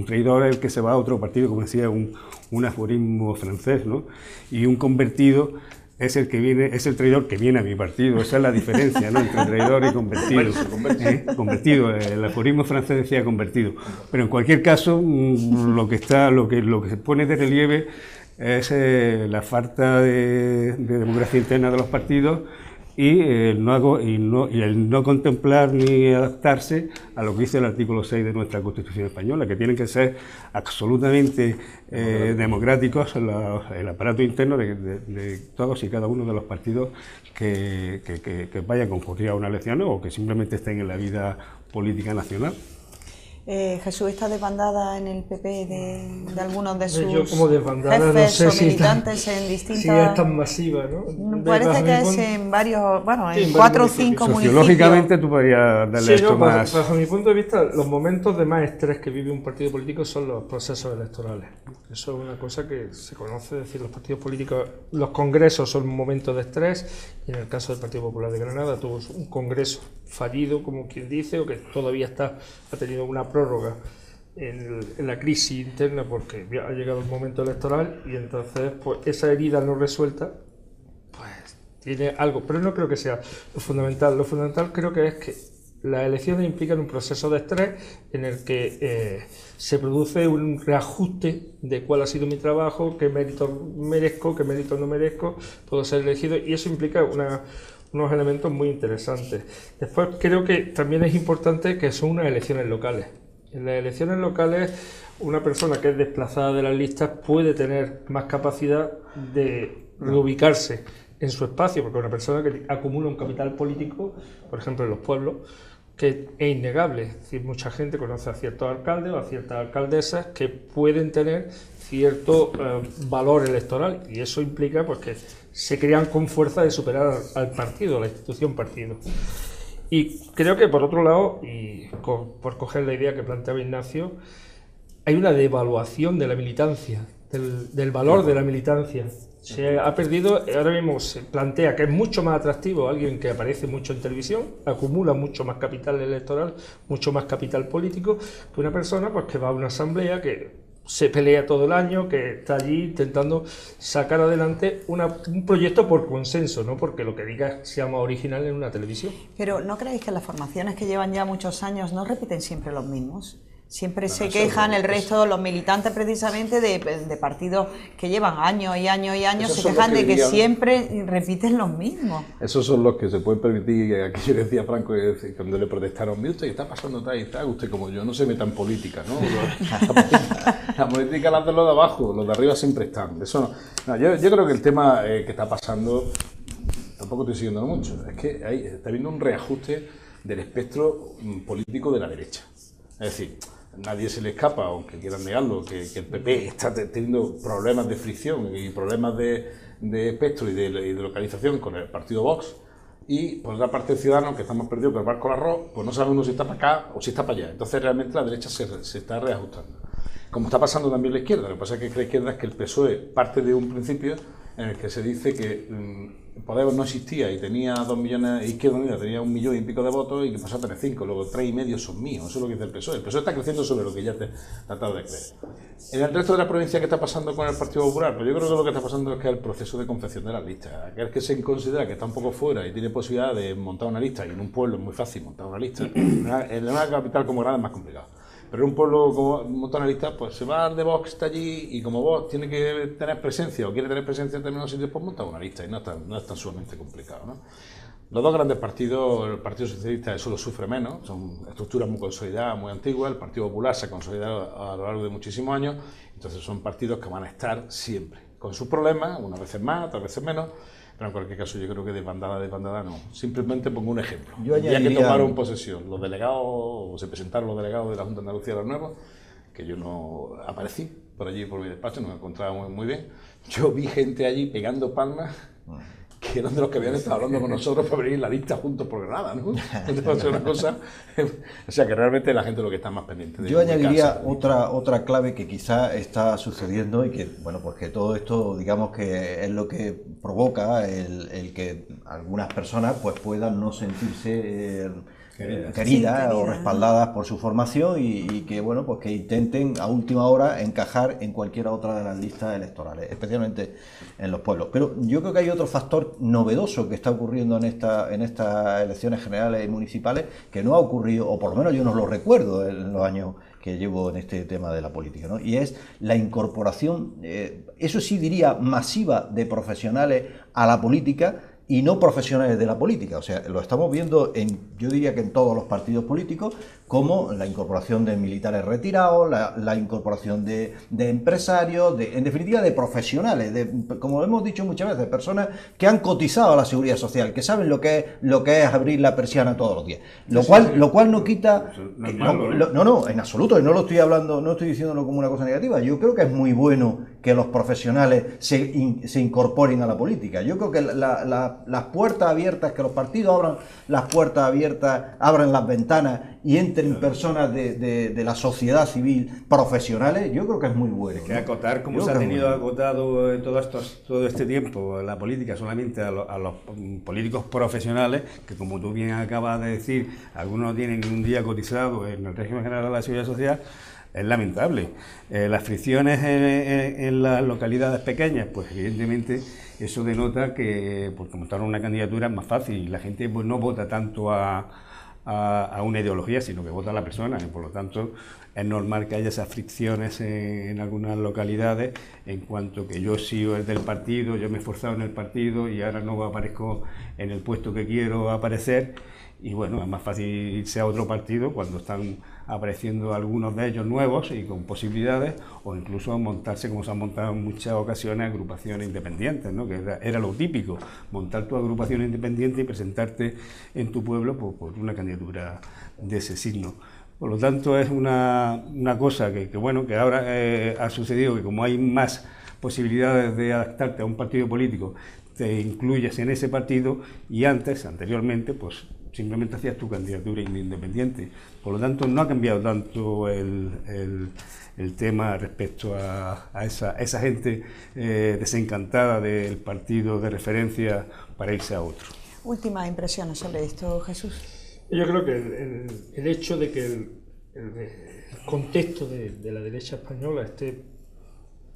[SPEAKER 2] traidor el que se va a otro partido, como decía un aforismo francés, ¿no? Y un convertido es el traidor que viene a mi partido. Esa es la diferencia, ¿no?, entre traidor y convertido. Convertido, el aforismo francés decía convertido. Pero en cualquier caso, lo que se pone de relieve es la falta de democracia interna de los partidos y el no contemplar ni adaptarse a lo que dice el artículo 6 de nuestra Constitución española, que tienen que ser absolutamente democráticos el aparato interno de todos y cada uno de los partidos que vayan a concurrir a una elección o que simplemente estén en la vida política nacional.
[SPEAKER 1] Jesús, ¿está desbandada en el PP de algunos de sus
[SPEAKER 4] Yo como desbandada
[SPEAKER 1] jefes
[SPEAKER 4] no sé
[SPEAKER 1] o
[SPEAKER 4] si
[SPEAKER 1] militantes en distintas...
[SPEAKER 4] si es tan masiva, ¿no?
[SPEAKER 1] Parece que es en varios, bueno, en 4 o 5 municipios.
[SPEAKER 2] Sociológicamente tú podrías darle esto más...
[SPEAKER 4] Bajo mi punto de vista, los momentos de más estrés que vive un partido político son los procesos electorales. Eso es una cosa que se conoce, es decir, los partidos políticos, los congresos son momentos de estrés, y en el caso del Partido Popular de Granada tuvo un congreso fallido, como quien dice, o que todavía ha tenido una prórroga en la crisis interna porque ha llegado el momento electoral, y entonces pues esa herida no resuelta pues tiene algo, pero no creo que sea lo fundamental. Lo fundamental creo que es que las elecciones implican un proceso de estrés en el que se produce un reajuste de cuál ha sido mi trabajo, qué méritos merezco, qué méritos no merezco, puedo ser elegido, y eso implica unos elementos muy interesantes. Después creo que también es importante que son unas elecciones locales. En las elecciones locales, una persona que es desplazada de las listas puede tener más capacidad de reubicarse en su espacio, porque una persona que acumula un capital político, por ejemplo en los pueblos, que es innegable. Es decir, mucha gente conoce a ciertos alcaldes o a ciertas alcaldesas que pueden tener cierto valor electoral, y eso implica pues que se crean con fuerza de superar al partido, a la institución partido. Y creo que por otro lado, y por coger la idea que planteaba Ignacio, hay una devaluación de la militancia, del valor de la militancia. Se ha perdido, ahora mismo se plantea que es mucho más atractivo alguien que aparece mucho en televisión, acumula mucho más capital electoral, mucho más capital político, que una persona pues que va a una asamblea, que se pelea todo el año, que está allí intentando sacar adelante un proyecto por consenso, no porque lo que diga sea más original en una televisión.
[SPEAKER 1] Pero ¿no creéis que las formaciones que llevan ya muchos años no repiten siempre los mismos? Siempre se quejan el resto, los militantes precisamente de partidos que llevan años y años y años, se quejan de que siempre repiten los mismos.
[SPEAKER 5] Esos son los que se pueden permitir, aquí yo decía a Franco cuando le protestaron, mire usted, está pasando tal y tal, usted como yo, no se meta en política, ¿no? La política la hacen los de abajo, los de arriba siempre están. Eso no, yo creo que el tema que está pasando, tampoco estoy siguiendo mucho, es que está habiendo un reajuste del espectro político de la derecha. Es decir, nadie se le escapa, aunque quieran negarlo, que el PP está teniendo problemas de fricción y problemas de espectro y de localización con el partido Vox, y por otra parte Ciudadanos, que estamos perdidos con el barco al arroz, pues no sabe uno si está para acá o si está para allá. Entonces realmente la derecha se está reajustando. Como está pasando también la izquierda. Lo que pasa es que la izquierda es que el PSOE parte de un principio en el que se dice que Podemos no existía y tenía 2 millones, Izquierda Unida tenía 1 millón y pico de votos y que pasó a tener 5, luego 3,5 son míos. Eso es lo que dice el PSOE. El PSOE está creciendo sobre lo que ya te he tratado de creer. En el resto de la provincia, ¿qué está pasando con el Partido Popular? Pues yo creo que lo que está pasando es que el proceso de confección de las listas. Aquel que se considera que está un poco fuera y tiene posibilidad de montar una lista, y en un pueblo es muy fácil montar una lista, en una capital como Granada es más complicado. Pero en un pueblo como montonalista, pues se va de Vox, está allí, y como Vox tiene que tener presencia o quiere tener presencia en determinados sitios, pues monta una lista, y no es tan sumamente complicado, ¿no? Los dos grandes partidos, el Partido Socialista eso lo sufre menos, son estructuras muy consolidadas, muy antiguas. El Partido Popular se ha consolidado a lo largo de muchísimos años, entonces son partidos que van a estar siempre, con sus problemas, unas veces más, otras veces menos. Pero en cualquier caso yo creo que desbandada no. Simplemente pongo un ejemplo. El día que tomaron posesión los delegados, o se presentaron los delegados de la Junta de Andalucía, los nuevos, que yo no aparecí por allí, por mi despacho, no me encontraba muy bien. Yo vi gente allí pegando palmas, que eran de los que habían estado hablando con nosotros para venir en la lista juntos por Granada, ¿no? Entonces, una cosa, o sea, que realmente la gente lo que está más pendiente.
[SPEAKER 3] Yo añadiría otra clave que quizá está sucediendo y que, bueno, pues que todo esto, digamos que es lo que provoca el que algunas personas pues puedan no sentirse queridas o respaldadas por su formación y que, bueno, pues que intenten a última hora encajar en cualquiera otra de las listas electorales, especialmente en los pueblos. Pero yo creo que hay otro factor novedoso que está ocurriendo en estas elecciones generales y municipales que no ha ocurrido, o por lo menos yo no lo recuerdo en los años que llevo en este tema de la política, ¿no? Y es la incorporación, eso sí diría, masiva de profesionales a la política, y no profesionales de la política. O sea, lo estamos viendo yo diría que en todos los partidos políticos, como la incorporación de militares retirados, la incorporación de empresarios, en definitiva de profesionales, como hemos dicho muchas veces, personas que han cotizado a la seguridad social, que saben lo que es abrir la persiana todos los días. Lo cual no quita...
[SPEAKER 2] No es malo, ¿no?
[SPEAKER 3] No, en absoluto, y no lo estoy hablando, no estoy diciéndolo como una cosa negativa. Yo creo que es muy bueno que los profesionales se incorporen a la política. Yo creo que las puertas abiertas, que los partidos abran las puertas abiertas, abran las ventanas y entren personas de la sociedad civil profesionales, yo creo que es muy bueno.
[SPEAKER 2] Es que acotar, como se ha tenido acotado todo este tiempo la política solamente a los políticos profesionales, que como tú bien acabas de decir, algunos no tienen ni un día cotizado en el régimen general de la seguridad social, es lamentable. Las fricciones en las localidades pequeñas, pues evidentemente eso denota que porque montar una candidatura es más fácil y la gente pues no vota tanto a una ideología, sino que vota a la persona, y por lo tanto es normal que haya esas fricciones en algunas localidades en cuanto que yo sigo el del partido, yo me he esforzado en el partido y ahora no aparezco en el puesto que quiero aparecer. Y bueno, es más fácil irse a otro partido cuando están apareciendo algunos de ellos nuevos y con posibilidades, o incluso montarse, como se han montado en muchas ocasiones, agrupaciones independientes, ¿no? Que era lo típico, montar tu agrupación independiente y presentarte en tu pueblo por una candidatura de ese signo. Por lo tanto, es una cosa que ahora ha sucedido, que como hay más posibilidades de adaptarte a un partido político, te incluyes en ese partido, y anteriormente, pues simplemente hacías tu candidatura independiente. Por lo tanto, no ha cambiado tanto el tema respecto a esa gente desencantada del partido de referencia para irse a otro.
[SPEAKER 1] Últimas impresiones sobre esto, Jesús.
[SPEAKER 4] Yo creo que el hecho de que el contexto de la derecha española esté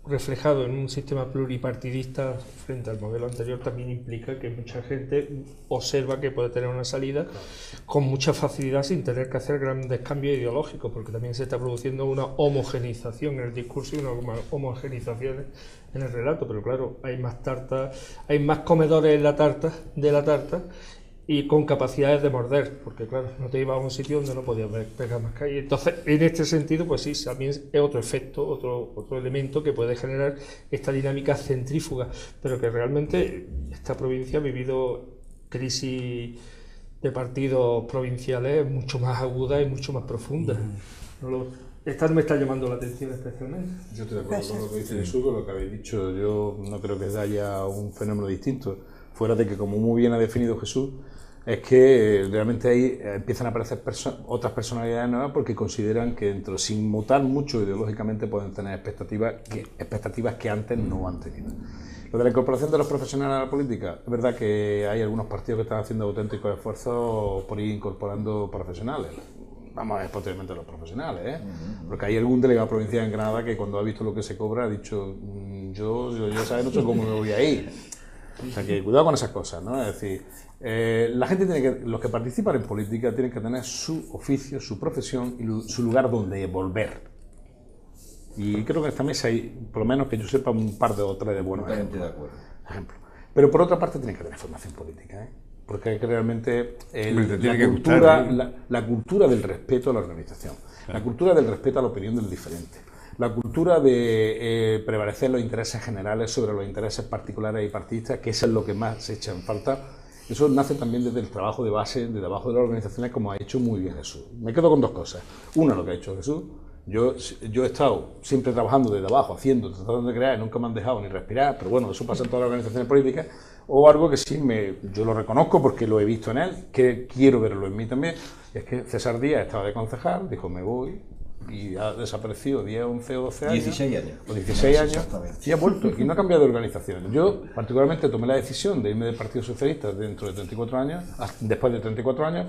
[SPEAKER 4] reflejado en un sistema pluripartidista frente al modelo anterior también implica que mucha gente observa que puede tener una salida con mucha facilidad sin tener que hacer grandes cambios ideológicos, porque también se está produciendo una homogenización en el discurso y una homogenización en el relato, pero claro, hay más tartas, hay más comedores en la tarta y con capacidades de morder, porque claro, no te ibas a un sitio donde no podías pegar más calle. Entonces, en este sentido, pues sí, también es otro efecto, otro elemento que puede generar esta dinámica centrífuga, pero que realmente esta provincia ha vivido crisis de partidos provinciales mucho más agudas y mucho más profundas. Esta me está llamando la atención especialmente.
[SPEAKER 5] Yo estoy de acuerdo con lo que dice Jesús, con lo que habéis dicho. Yo no creo que haya un fenómeno distinto, fuera de que, como muy bien ha definido Jesús, es que realmente ahí empiezan a aparecer otras personalidades nuevas porque consideran que sin mutar mucho ideológicamente pueden tener expectativas que antes no han tenido. Lo de la incorporación de los profesionales a la política, es verdad que hay algunos partidos que están haciendo auténticos esfuerzos por ir incorporando profesionales. Vamos a ver posteriormente a los profesionales, porque hay algún delegado provincial en Granada que cuando ha visto lo que se cobra ha dicho yo no sé cómo me voy a ir. O sea que cuidado con esas cosas, ¿no? Es decir, la gente los que participan en política tienen que tener su oficio, su profesión y su lugar donde volver. Y creo que en esta mesa hay, por lo menos que yo sepa, un par de o tres de buenos ejemplos. Pero por otra parte tienen que tener formación política, porque hay que realmente la cultura del respeto a la organización, la cultura del respeto a la opinión del diferente, la cultura de prevalecer los intereses generales sobre los intereses particulares y partidistas, que eso es lo que más se echa en falta. Eso nace también desde el trabajo de base, desde abajo de las organizaciones, como ha hecho muy bien Jesús. Me quedo con dos cosas. Una, lo que ha hecho Jesús. Yo he estado siempre trabajando desde abajo, tratando de crear, y nunca me han dejado ni respirar, pero bueno, eso pasa en todas las organizaciones políticas. O algo que sí, yo lo reconozco porque lo he visto en él, que quiero verlo en mí también, es que César Díaz estaba de concejal, dijo me voy, y ha desaparecido 10, 11 o 12 años.
[SPEAKER 3] 16 años.
[SPEAKER 5] O 16 años, y ha vuelto, y no ha cambiado de organización. Yo, particularmente, tomé la decisión de irme del Partido Socialista dentro de 34 años, después de 34 años,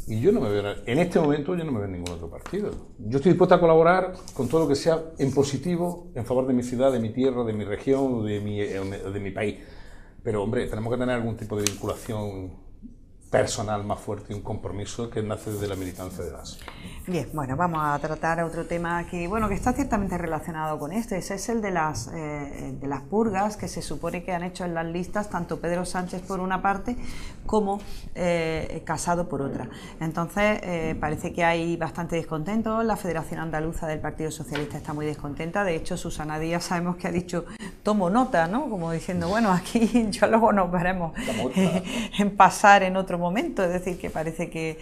[SPEAKER 5] y yo no me veo, en este momento yo no me veo en ningún otro partido. Yo estoy dispuesto a colaborar con todo lo que sea en positivo, en favor de mi ciudad, de mi tierra, de mi región, de mi país. Pero, hombre, tenemos que tener algún tipo de vinculación personal más fuerte y un compromiso que nace desde la militancia de base.
[SPEAKER 1] Bien, bueno, vamos a tratar otro tema que, bueno, que está ciertamente relacionado con esto. Ese es el de las purgas que se supone que han hecho en las listas tanto Pedro Sánchez por una parte como Casado por otra. Entonces, parece que hay bastante descontento. La Federación Andaluza del Partido Socialista está muy descontenta. De hecho, Susana Díaz sabemos que ha dicho, tomo nota, ¿no? Como diciendo, bueno, aquí ya luego nos veremos en pasar en otro momento. Es decir, que parece que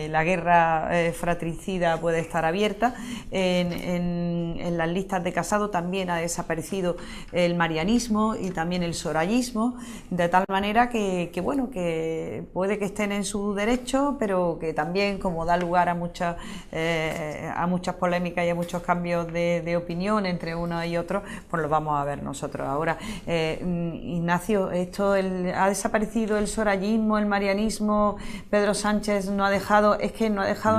[SPEAKER 1] la guerra fratricida puede estar abierta. En las listas de Casado también ha desaparecido el marianismo y también el sorayismo, de tal manera que bueno, que puede que estén en su derecho, pero que también, como da lugar a muchas polémicas y a muchos cambios de opinión entre uno y otro, pues lo vamos a ver nosotros ahora. Ignacio, ha desaparecido el sorayismo, el marianismo. Pedro Sánchez no ha dejado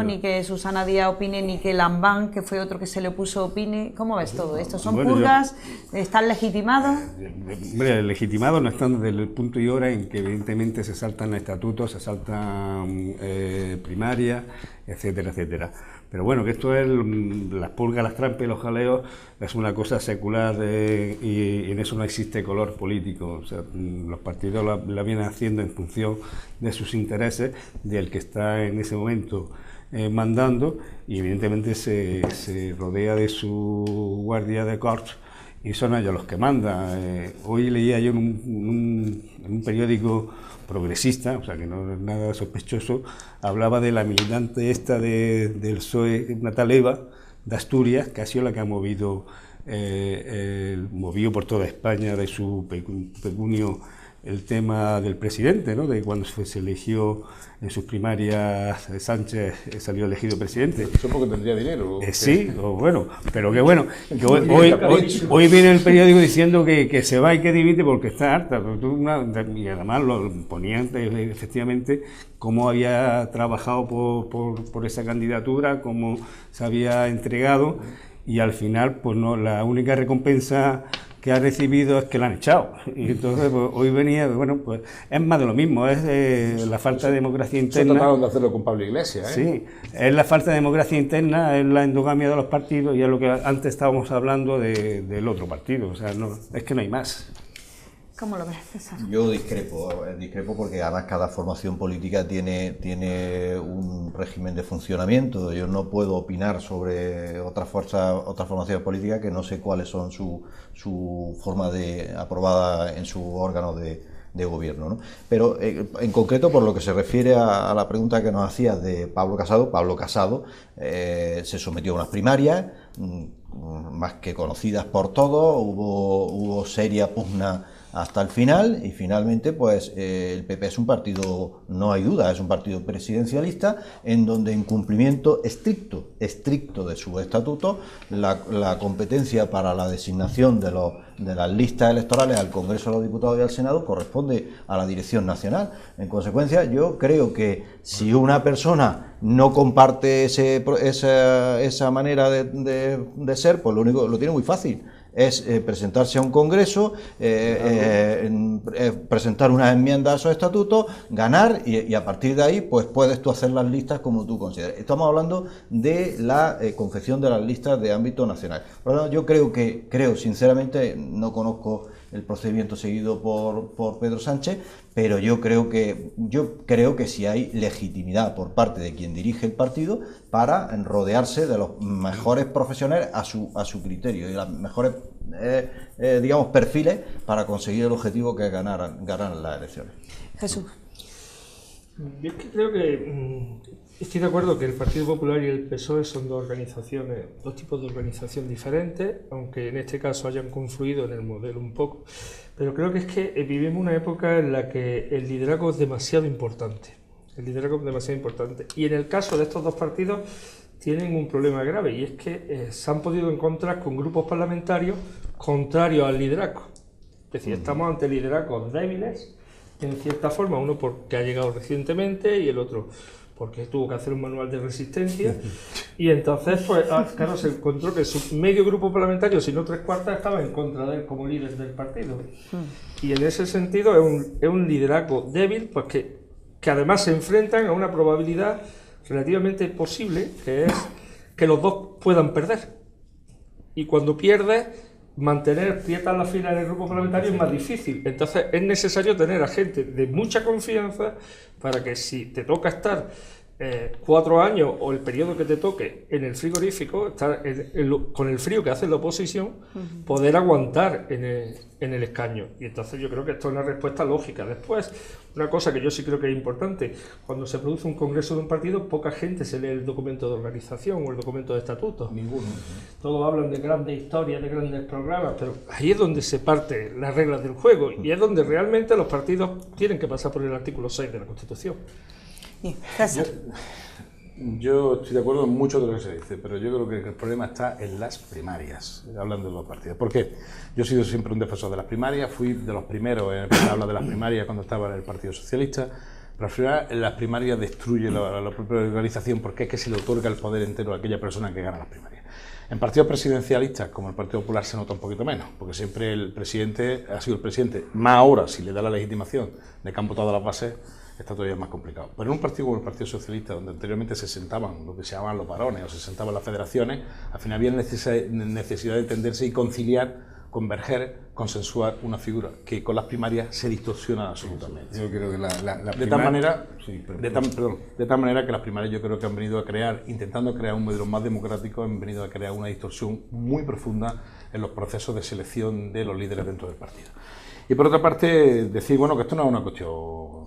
[SPEAKER 1] ni que Susana Díaz opine, ni que Lambán, que fue otro que se le opuso, opine. ¿Cómo ves todo esto? ¿Son purgas? ¿Están legitimados?
[SPEAKER 2] Hombre, legitimados no están desde el punto y hora en que evidentemente se saltan estatutos, se saltan primarias, etcétera, etcétera. Pero bueno, que esto es las purgas, las trampas y los jaleos, es una cosa secular y en eso no existe color político. O sea, los partidos la vienen haciendo en función de sus intereses, del que está en ese momento mandando, y evidentemente se rodea de su guardia de corps y son ellos los que mandan. Hoy leía yo en un periódico progresista, o sea que no es nada sospechoso, hablaba de la militante esta del PSOE, una tal Eva de Asturias, que ha sido la que ha movido por toda España de su pecunio el tema del presidente, ¿no? De cuando se eligió en sus primarias Sánchez salió elegido presidente.
[SPEAKER 5] Eso porque tendría dinero.
[SPEAKER 2] Sí, o bueno, pero que bueno, que hoy viene el periódico diciendo que se va y que dimite porque está harta. Y además lo ponían efectivamente cómo había trabajado por esa candidatura, cómo se había entregado, y al final, pues no, la única recompensa que ha recibido es que la han echado. Y entonces pues, hoy venía, bueno, pues es más de lo mismo, es la falta de democracia interna.
[SPEAKER 5] Trataron de hacerlo con Pablo Iglesias, ¿eh?
[SPEAKER 2] Sí, es la falta de democracia interna, es la endogamia de los partidos, y es lo que antes estábamos hablando del otro partido. O sea, no, es que no hay más.
[SPEAKER 1] ¿Cómo lo ves, César?
[SPEAKER 3] Yo discrepo porque además cada formación política tiene un régimen de funcionamiento. Yo no puedo opinar sobre otras formaciones políticas que no sé cuáles son su forma de aprobada en sus órganos de gobierno, ¿no? Pero en concreto, por lo que se refiere a la pregunta que nos hacías de Pablo Casado se sometió a unas primarias más que conocidas por todos, hubo seria pugna hasta el final, y finalmente pues el PP es un partido, no hay duda, es un partido presidencialista en donde en cumplimiento estricto de su estatuto, la competencia para la designación de las listas electorales al Congreso de los Diputados y al Senado corresponde a la Dirección Nacional. En consecuencia, yo creo que si una persona no comparte esa manera de ser, pues lo tiene muy fácil. Es presentarse a un congreso, presentar unas enmiendas a esos estatutos, ganar, y a partir de ahí pues puedes tú hacer las listas como tú consideres. Estamos hablando de la confección de las listas de ámbito nacional. Por lo tanto, yo creo sinceramente, no conozco el procedimiento seguido por Pedro Sánchez, pero yo creo que sí hay legitimidad por parte de quien dirige el partido para rodearse de los mejores profesionales a su criterio, y los mejores digamos perfiles para conseguir el objetivo que es ganar las elecciones.
[SPEAKER 1] Jesús.
[SPEAKER 4] Yo es que creo que estoy de acuerdo que el Partido Popular y el PSOE son dos tipos de organización diferentes, aunque en este caso hayan confluido en el modelo un poco, pero creo que es que vivimos una época en la que el liderazgo es demasiado importante. Y en el caso de estos dos partidos tienen un problema grave, y es que se han podido encontrar con grupos parlamentarios contrarios al liderazgo. Es decir, estamos ante liderazgos débiles, en cierta forma, uno porque ha llegado recientemente y el otro porque tuvo que hacer un manual de resistencia, y entonces pues claro, se encontró que su medio grupo parlamentario, si no 3/4, estaba en contra de él como líder del partido. Y en ese sentido es un liderazgo débil, pues que que además se enfrentan a una probabilidad relativamente posible, que es que los dos puedan perder. Y cuando pierdes, mantener quietas las filas en el grupo parlamentario es más difícil. Entonces es necesario tener a gente de mucha confianza para que si te toca estar 4 años o el periodo que te toque en el frigorífico, estar con el frío que hace la oposición, poder aguantar en el escaño. Y entonces yo creo que esto es una respuesta lógica. Después, una cosa que yo sí creo que es importante, cuando se produce un congreso de un partido, poca gente se lee el documento de organización o el documento de estatutos.
[SPEAKER 5] Ninguno.
[SPEAKER 4] Todos hablan de grandes historias, de grandes programas, pero ahí es donde se parten las reglas del juego y es donde realmente los partidos tienen que pasar por el artículo 6 de la Constitución.
[SPEAKER 5] Yo estoy de acuerdo en mucho de lo que se dice, pero yo creo que el problema está en las primarias, hablando de los partidos. ¿Por qué? Yo he sido siempre un defensor de las primarias, fui de los primeros en empezar a hablar de las primarias cuando estaba en el Partido Socialista, pero al final las primarias destruye la propia organización porque es que se le otorga el poder entero a aquella persona que gana las primarias. En partidos presidencialistas, como el Partido Popular, se nota un poquito menos, porque siempre el presidente ha sido el presidente, más ahora si le da la legitimación de que han votado las bases, está todavía más complicado. Pero en un partido como el Partido Socialista, donde anteriormente se sentaban lo que se llamaban los varones o se sentaban las federaciones, al final había necesidad de entenderse y conciliar, converger, consensuar una figura que con las primarias se distorsiona absolutamente.
[SPEAKER 2] Yo creo que
[SPEAKER 5] de tal manera que las primarias yo creo que han venido a crear, intentando crear un modelo más democrático, han venido a crear una distorsión muy profunda en los procesos de selección de los líderes dentro del partido. Y por otra parte, decir, bueno, que esto no es una cuestión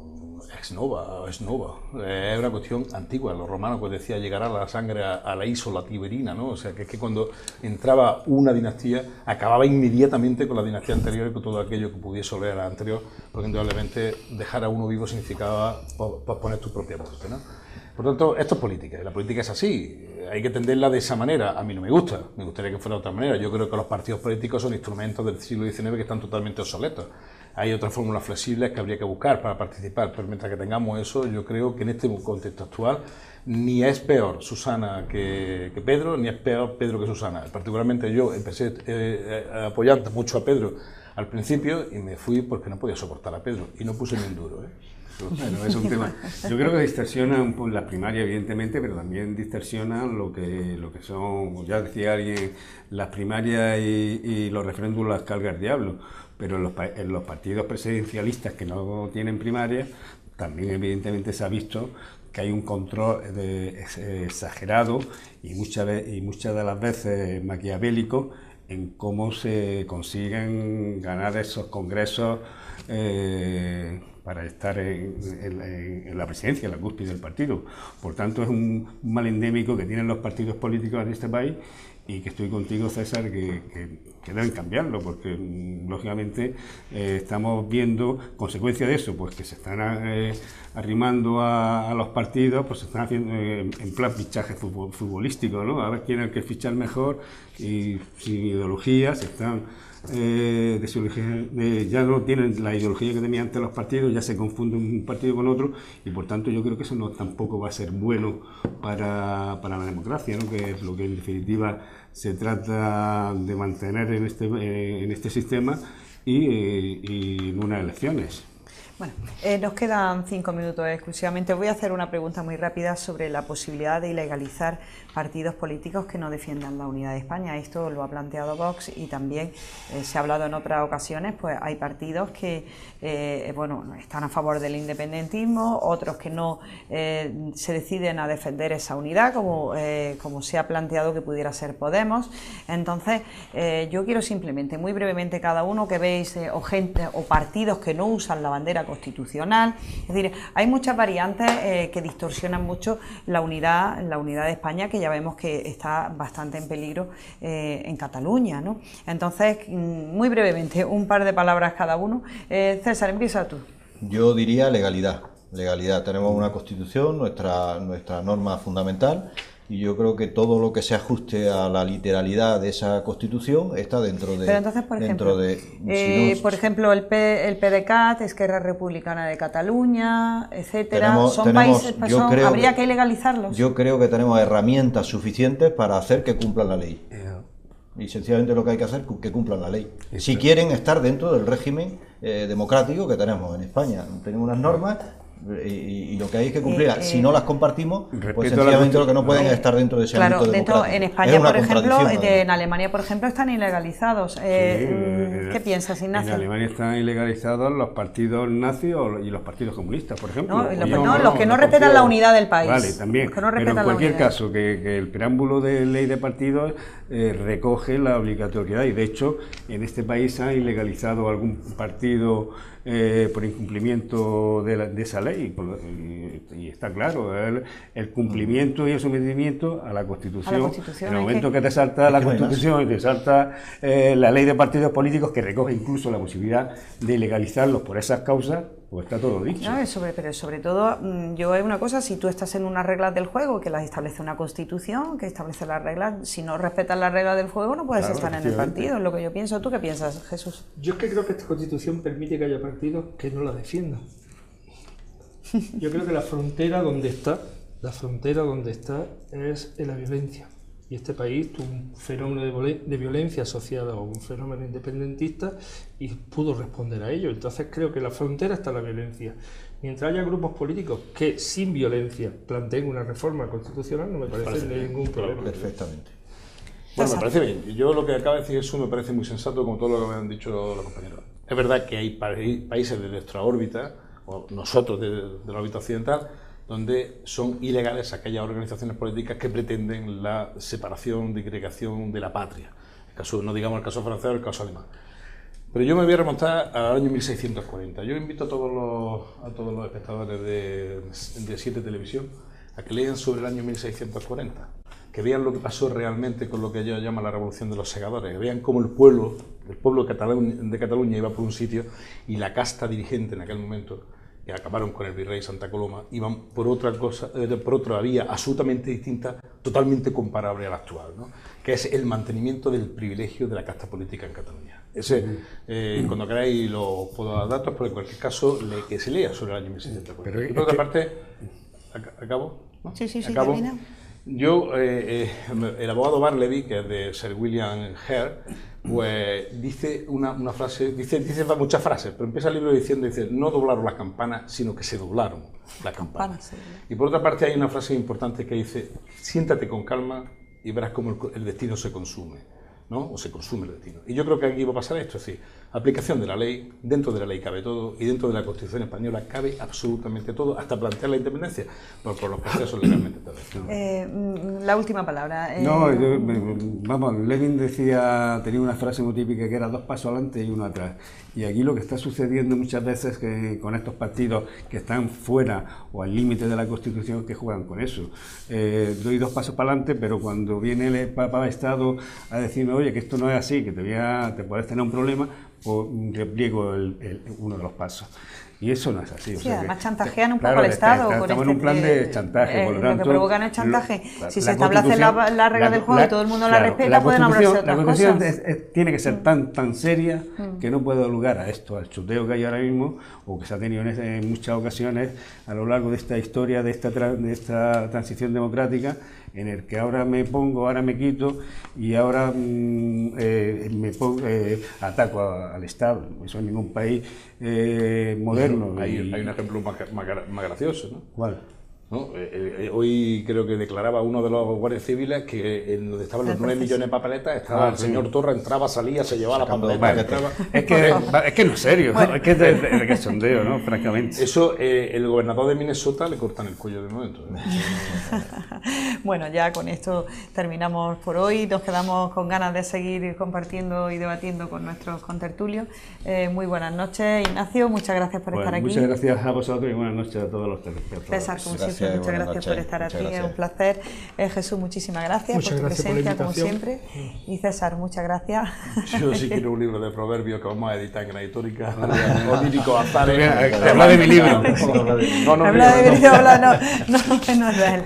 [SPEAKER 5] ex nova, es una cuestión antigua. Los romanos pues decía llegará la sangre a la isola tiberina, ¿no? O sea, que es que cuando entraba una dinastía, acababa inmediatamente con la dinastía anterior y con todo aquello que pudiese oler a la anterior, porque indudablemente dejar a uno vivo significaba posponer tu propia muerte, ¿no? Por tanto, esto es política, y la política es así, hay que entenderla de esa manera. A mí no me gusta, me gustaría que fuera de otra manera. Yo creo que los partidos políticos son instrumentos del siglo XIX que están totalmente obsoletos. Hay otras fórmulas flexibles que habría que buscar para participar, pero mientras que tengamos eso, yo creo que en este contexto actual ni es peor Susana que Pedro, ni es peor Pedro que Susana. Particularmente yo empecé apoyando mucho a Pedro al principio y me fui porque no podía soportar a Pedro y no puse ni un duro, ¿eh?
[SPEAKER 2] Bueno, es un tema. Yo creo que distorsiona un poco la primaria, evidentemente, pero también distorsiona lo que son, ya decía alguien, las primarias y los referéndums las carga el diablo. Pero en los partidos presidencialistas que no tienen primarias, también evidentemente se ha visto que hay un control exagerado y muchas de las veces maquiavélico en cómo se consiguen ganar esos congresos para estar en la presidencia, en la cúspide del partido. Por tanto, es un mal endémico que tienen los partidos políticos en este país y que estoy contigo, César, que deben cambiarlo, porque lógicamente estamos viendo consecuencias de eso, pues que se están arrimando a los partidos, pues se están haciendo en plan fichaje futbolístico, ¿no? A ver quién es el que ficha el mejor y sin ideología se están ya no tienen la ideología que tenían antes los partidos, ya se confunden un partido con otro y por tanto yo creo que eso no tampoco va a ser bueno para la democracia, ¿no? Que es lo que en definitiva se trata de mantener en este sistema y en unas elecciones.
[SPEAKER 1] Bueno, nos quedan 5 minutos exclusivamente. Voy a hacer una pregunta muy rápida sobre la posibilidad de ilegalizar partidos políticos que no defiendan la unidad de España. Esto lo ha planteado Vox y también se ha hablado en otras ocasiones, pues hay partidos que están a favor del independentismo, otros que no se deciden a defender esa unidad, como se ha planteado que pudiera ser Podemos. Entonces, yo quiero simplemente, muy brevemente, cada uno que veis o gente o partidos que no usan la bandera constitucional. Es decir, hay muchas variantes que distorsionan mucho la unidad de España, que ya vemos que está bastante en peligro en Cataluña, ¿no? Entonces, muy brevemente, un par de palabras cada uno. César, empieza tú.
[SPEAKER 3] Yo diría legalidad. Legalidad. Tenemos una constitución, nuestra norma fundamental, y yo creo que todo lo que se ajuste a la literalidad de esa Constitución está dentro de...
[SPEAKER 1] Pero entonces, por ejemplo, el PDeCAT, Esquerra Republicana de Cataluña, etcétera, ¿habría que ilegalizarlos?
[SPEAKER 3] Yo creo que tenemos herramientas suficientes para hacer que cumplan la ley. Y sencillamente lo que hay que hacer es que cumplan la ley. Si quieren estar dentro del régimen democrático que tenemos en España. Tenemos unas normas y lo que hay es que cumplirlas. Si no las compartimos, pues
[SPEAKER 2] respeto a la
[SPEAKER 3] sencillamente lo que no pueden es estar dentro de ese
[SPEAKER 1] Claro,
[SPEAKER 3] ámbito
[SPEAKER 1] dentro,
[SPEAKER 3] democrático.
[SPEAKER 1] en
[SPEAKER 3] Es
[SPEAKER 1] España,
[SPEAKER 3] una
[SPEAKER 1] por ejemplo,
[SPEAKER 3] contradicción,
[SPEAKER 1] en Alemania, por ejemplo, están ilegalizados. ¿Qué piensas, Ignacio?
[SPEAKER 2] En Alemania están ilegalizados los partidos nazis y los partidos comunistas, por ejemplo.
[SPEAKER 1] No, los que no respetan la unidad del país.
[SPEAKER 2] Vale, también.
[SPEAKER 1] Los que no
[SPEAKER 2] Pero en
[SPEAKER 1] respetan la
[SPEAKER 2] cualquier
[SPEAKER 1] unidad.
[SPEAKER 2] caso, que el preámbulo de ley de partidos recoge la obligatoriedad, y de hecho en este país han ilegalizado algún partido por incumplimiento de esa ley, y está claro, el cumplimiento y el sometimiento a la Constitución. En el momento que te salta la Constitución y te salta la ley de partidos políticos, que recoge incluso la posibilidad de legalizarlos por esas causas, pues está todo dicho.
[SPEAKER 1] No, pero sobre todo, yo hay una cosa, si tú estás en unas reglas del juego, que las establece una Constitución, que establece las reglas, si no respetas las reglas del juego no puedes estar en el partido, es lo que yo pienso. ¿Tú qué piensas, Jesús?
[SPEAKER 4] Yo es que creo que esta Constitución permite que haya partidos que no la defiendan. Yo creo que la frontera donde está es en la violencia. Y este país tuvo un fenómeno de violencia asociado a un fenómeno independentista y pudo responder a ello. Entonces creo que la frontera está en la violencia. Mientras haya grupos políticos que sin violencia planteen una reforma constitucional, no me parece ningún problema.
[SPEAKER 3] Perfectamente.
[SPEAKER 5] Bueno, me parece bien. Yo lo que acaba de decir eso me parece muy sensato, como todo lo que me han dicho los compañeros. Es verdad que hay países de nuestra órbita, o nosotros de la órbita occidental, donde son ilegales aquellas organizaciones políticas que pretenden la separación, disgregación de la patria. No digamos el caso francés o el caso alemán. Pero yo me voy a remontar al año 1640. Yo invito a todos los espectadores de 7 Televisión a que lean sobre el año 1640, que vean lo que pasó realmente con lo que ellos llaman la Revolución de los Segadores, que vean cómo el pueblo de Cataluña iba por un sitio y la casta dirigente en aquel momento, que acabaron con el virrey Santa Coloma, iban por otra vía absolutamente distinta, totalmente comparable a la actual, ¿no? Que es el mantenimiento del privilegio de la casta política en Cataluña. Cuando queráis los puedo dar datos, pero en cualquier caso que se lea sobre el año 1640. Y por otra parte, ¿acabo? ¿No?
[SPEAKER 1] Sí,
[SPEAKER 5] ¿Acabo?
[SPEAKER 1] termina.
[SPEAKER 5] Yo, el abogado Barleby, que es de Sir William Hare, pues dice una frase, dice muchas frases, pero empieza el libro diciendo, no doblaron las campanas, sino que se doblaron las campanas. Y por otra parte hay una frase importante que dice, siéntate con calma y verás cómo el destino se consume, ¿no? O se consume el destino. Y yo creo que aquí va a pasar esto, es decir, aplicación de la ley, dentro de la ley cabe todo, y dentro de la Constitución española cabe absolutamente todo, hasta plantear la independencia, por los procesos legalmente establecidos.
[SPEAKER 1] La última palabra.
[SPEAKER 2] Lenin tenía una frase muy típica que era 2 pasos adelante y 1 atrás. Y aquí lo que está sucediendo muchas veces que con estos partidos que están fuera o al límite de la Constitución, que juegan con eso. Doy 2 pasos para adelante, pero cuando viene el Papa de Estado a decirme, oye, que esto no es así, que te puedes tener un problema, pues repliego uno de los pasos. Y eso no es así.
[SPEAKER 1] Sí, además chantajean un poco al Estado.
[SPEAKER 2] Estamos en un plan de chantaje, por lo tanto...
[SPEAKER 1] Lo que provocan es chantaje. Si se establecen las reglas del juego y todo el mundo la respeta, pueden hablarse de otras cosas.
[SPEAKER 2] La Constitución tiene que ser tan seria que no puede dar lugar a esto, al chuteo que hay ahora mismo, o que se ha tenido en muchas ocasiones a lo largo de esta historia, de esta transición democrática, en el que ahora me pongo, ahora me quito y ahora ataco al Estado. Eso en ningún país moderno.
[SPEAKER 5] Hay un ejemplo más gracioso, ¿no?
[SPEAKER 2] ¿Cuál?
[SPEAKER 5] ¿No? Hoy creo que declaraba uno de los guardias civiles que en donde estaban los 9 millones de papeletas estaba el señor Torra, entraba, salía, se llevaba la papeleta.
[SPEAKER 2] Es que no es serio, ¿no? Es que es de cachondeo, ¿no? Francamente.
[SPEAKER 5] Eso, el gobernador de Minnesota le cortan el cuello de momento.
[SPEAKER 1] Bueno, ya con esto terminamos por hoy. Nos quedamos con ganas de seguir compartiendo y debatiendo con nuestros contertulios. Muy buenas noches, Ignacio. Muchas gracias por estar aquí.
[SPEAKER 2] Muchas gracias a vosotros y buenas noches a todos los telespectadores.
[SPEAKER 1] César, como siempre, muchas gracias por estar aquí. Es un placer. Jesús, muchísimas gracias por tu presencia, como siempre. Y César, muchas gracias.
[SPEAKER 5] Yo sí quiero un libro de proverbios que vamos a editar en Gran Histórica. Onírico Azares.
[SPEAKER 2] Habla de mi libro.
[SPEAKER 1] No es de él.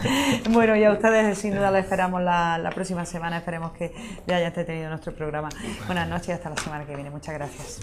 [SPEAKER 1] Bueno, y a ustedes sin duda les esperamos la próxima semana. Esperemos que ya hayas tenido nuestro programa. Buenas noches y hasta la semana que viene. Muchas gracias.